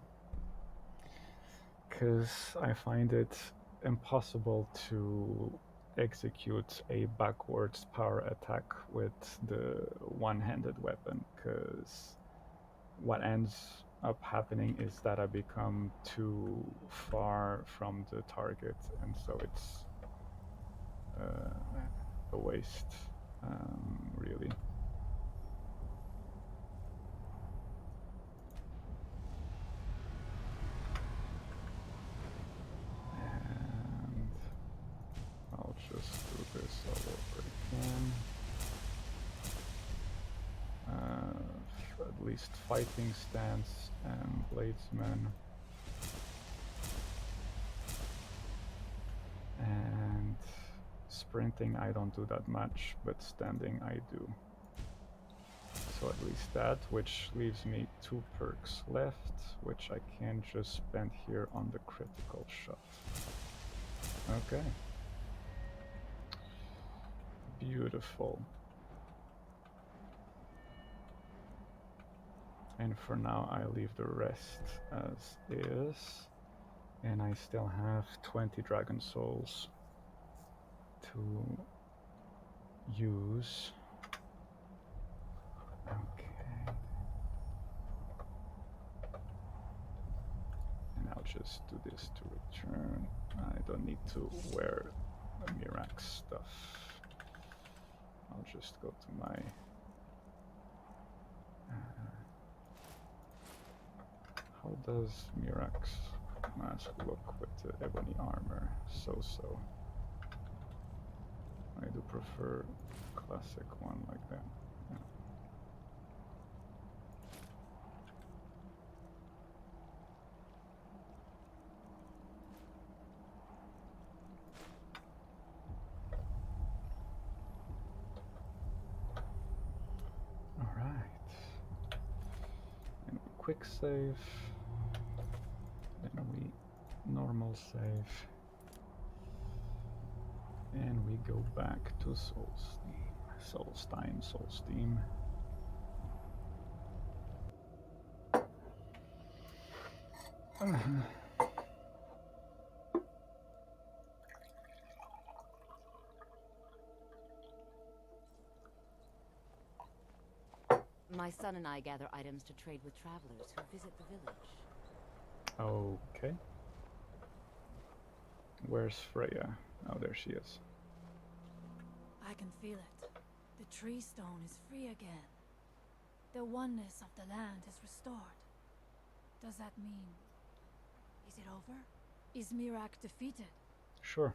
because I find it impossible to execute a backwards power attack with the one-handed weapon, because what ends up happening is that I become too far from the target, and so it's a waste, really. And I'll just do this all over again. At least fighting stance and bladesman. And sprinting I don't do that much, but standing I do. So at least that, which leaves me 2 perks left, which I can just spend here on the critical shot. Okay. Beautiful. And for now I leave the rest as is. And I still have 20 dragon souls to use. Okay. And I'll just do this to return. I don't need to wear the Miraak stuff. I'll just go to my how does Miraak's mask look with the ebony armor? So. I do prefer classic one like that. Yeah. All right. And we quick save. Then we normal save. And we go back to Solstein. My son and I gather items to trade with travelers who visit the village. Okay. Where's Freya? Oh, there she is. I can feel it. The tree stone is free again. The oneness of the land is restored. Does that mean... is it over? Is Miraak defeated? Sure.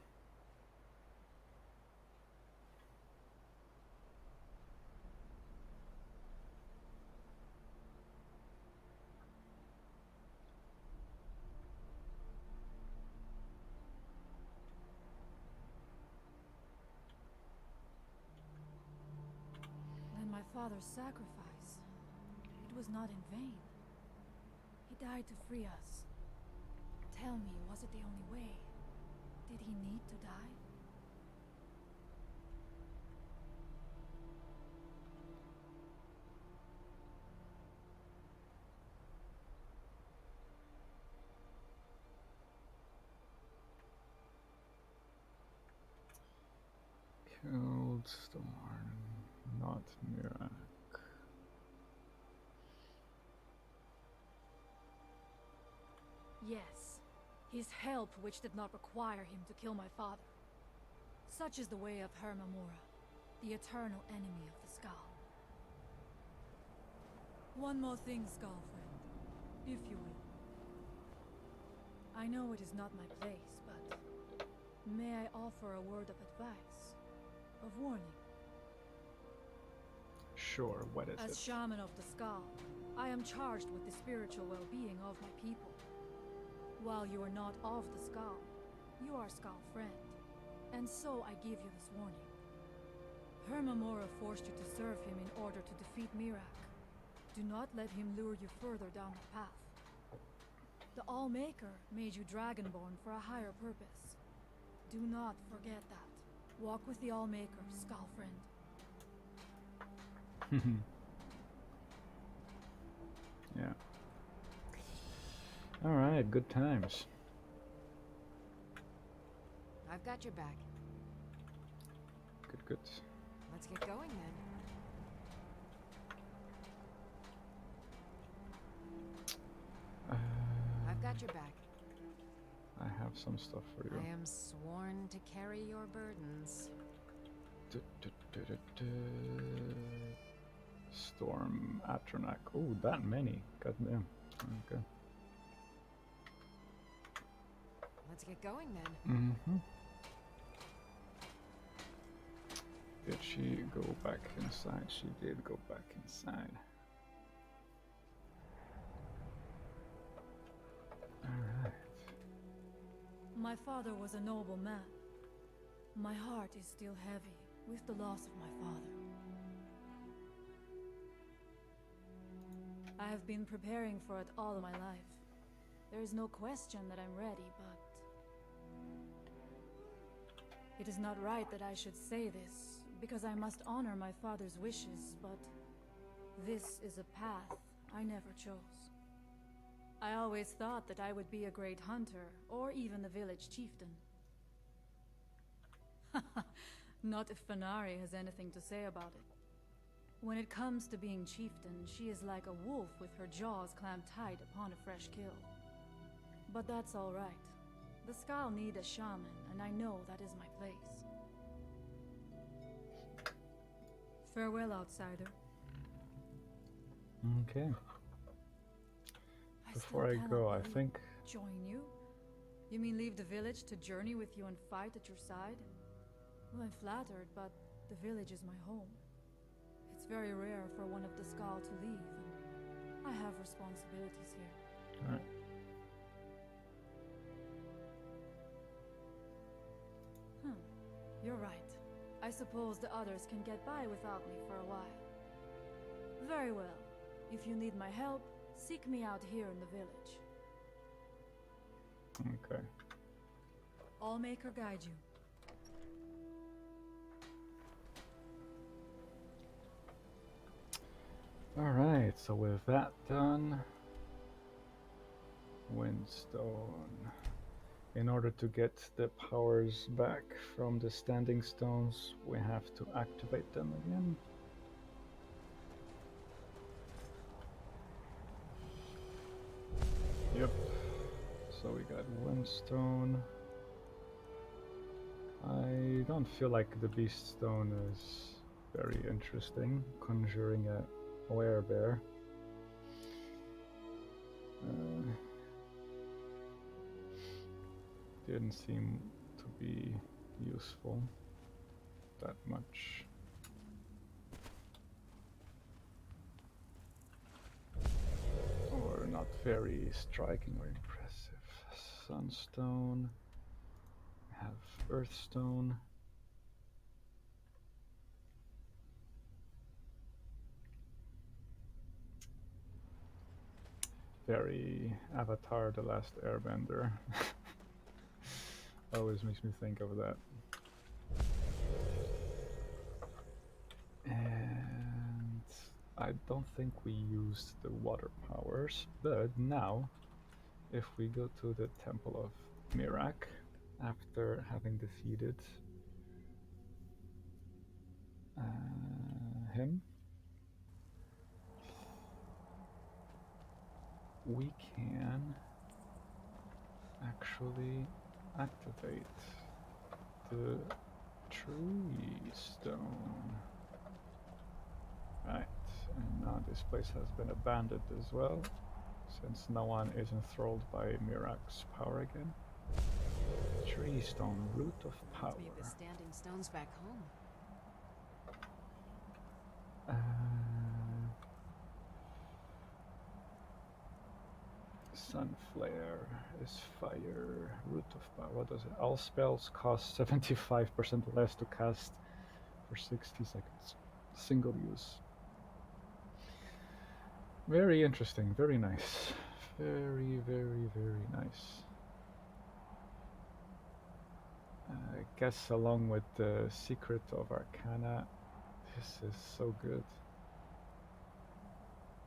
Father's sacrifice. It was not in vain. He died to free us. Tell me, was it the only way? Did he need to die? Killed Storm, not Miraak. Yes. His help which did not require him to kill my father. Such is the way of Hermaeus Mora, the eternal enemy of the Skaal. One more thing, Skaal friend, if you will. I know it is not my place, but may I offer a word of advice, of warning? Sure, what is As it? shaman of the Skaal, I am charged with the spiritual well-being of my people. While you are not of the Skaal, you are Skaal friend, and so I give you this warning. Hermaeus Mora forced you to serve him in order to defeat Miraak. Do not let him lure you further down the path. The All-Maker made you Dragonborn for a higher purpose. Do not forget that. Walk with the All-Maker, Skaal friend. Yeah. Alright, good times. I've got your back. Good, good. Let's get going then. I've got your back. I have some stuff for you. I am sworn to carry your burdens. Storm Atronak. Oh, that many. Goddamn. Okay. Let's get going then. Mm-hmm. Did she go back inside? She did go back inside. Alright. My father was a noble man. My heart is still heavy with the loss of my father. I have been preparing for it all my life. There is no question that I'm ready, but... It is not right that I should say this, because I must honor my father's wishes, but... This is a path I never chose. I always thought that I would be a great hunter, or even a village chieftain. Not if Fenari has anything to say about it. When it comes to being chieftain, she is like a wolf with her jaws clamped tight upon a fresh kill. But that's all right. The Skaal need a shaman, and I know that is my place. Farewell, outsider. Okay. Before I go, I think... Join you? You mean leave the village to journey with you and fight at your side? Well, I'm flattered, but the village is my home. It's very rare for one of the Skaal to leave, and I have responsibilities here. Alright. You're right. I suppose the others can get by without me for a while. Very well. If you need my help, seek me out here in the village. Okay. All-Maker guide you. Alright, so with that done, Windstone. In order to get the powers back from the standing stones, we have to activate them again. Yep. So we got Windstone. I don't feel like the Beast Stone is very interesting, conjuring a werebear. Didn't seem to be useful that much. Or not very striking or impressive. Sunstone. We have Earthstone. very Avatar: The Last Airbender. Always makes me think of that. And I don't think we used the water powers, but now, if we go to the Temple of Miraak, after having defeated him, we can actually activate the tree stone. Right, and now this place has been abandoned as well, since no one is enthralled by Miraak's power again. Tree stone, root of power. Leave the standing stones back home. Sun flare is fire, root of power. What does it? All spells cost 75% less to cast for 60 seconds. Single use. Very interesting, very nice. Very, very, very nice. I guess along with the Secret of Arcana, this is so good.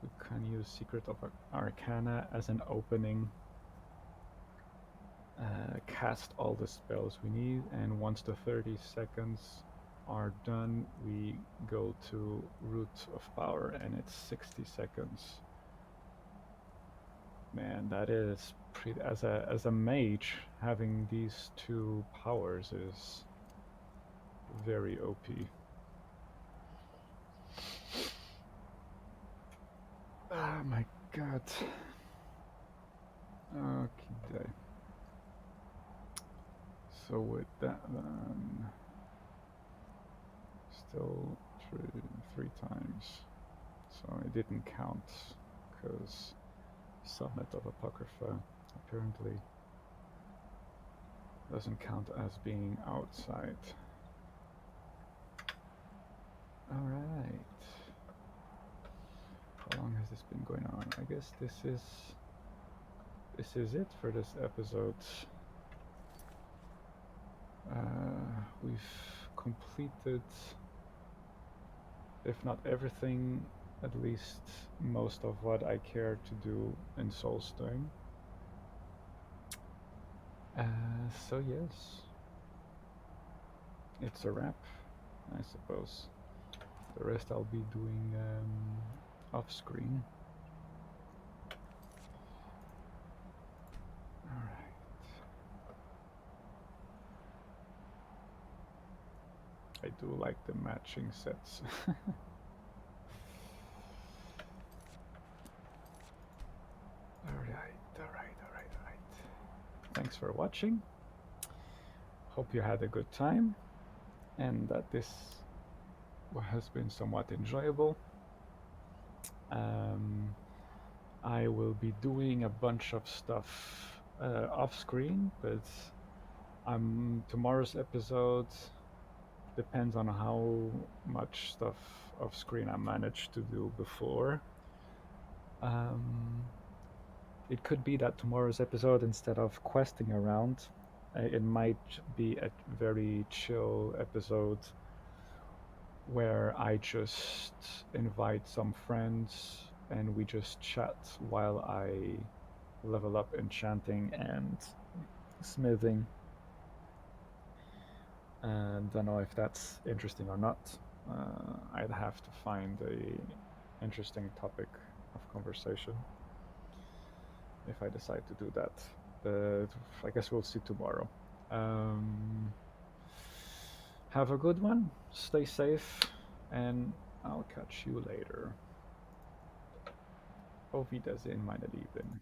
We can use Secret of Arcana as an opening. Cast all the spells we need, and once the 30 seconds are done, we go to Root of Power, and it's 60 seconds. Man, that is pretty. As a mage, having these two powers is very OP. Oh my god. Okay. So with that then, still three times. So it didn't count because Summit of Apocrypha apparently doesn't count as being outside. Alright. How long has this been going on? I guess this is it for this episode. We've completed, if not everything, at least most of what I care to do in Soulstone. So yes, it's a wrap, I suppose. The rest I'll be doing off screen. Alright. I do like the matching sets. Alright. Thanks for watching. Hope you had a good time and that this has been somewhat enjoyable. I will be doing a bunch of stuff off screen, but tomorrow's episode depends on how much stuff off screen I managed to do before. It could be that tomorrow's episode, instead of questing around, it might be a very chill episode where I just invite some friends and we just chat while I level up enchanting and smithing. And don't know if that's interesting or not. I'd have to find a interesting topic of conversation if I decide to do that. But I guess we'll see tomorrow. Have a good one, stay safe, and I'll catch you later. Auf Wiedersehen, meine Lieben.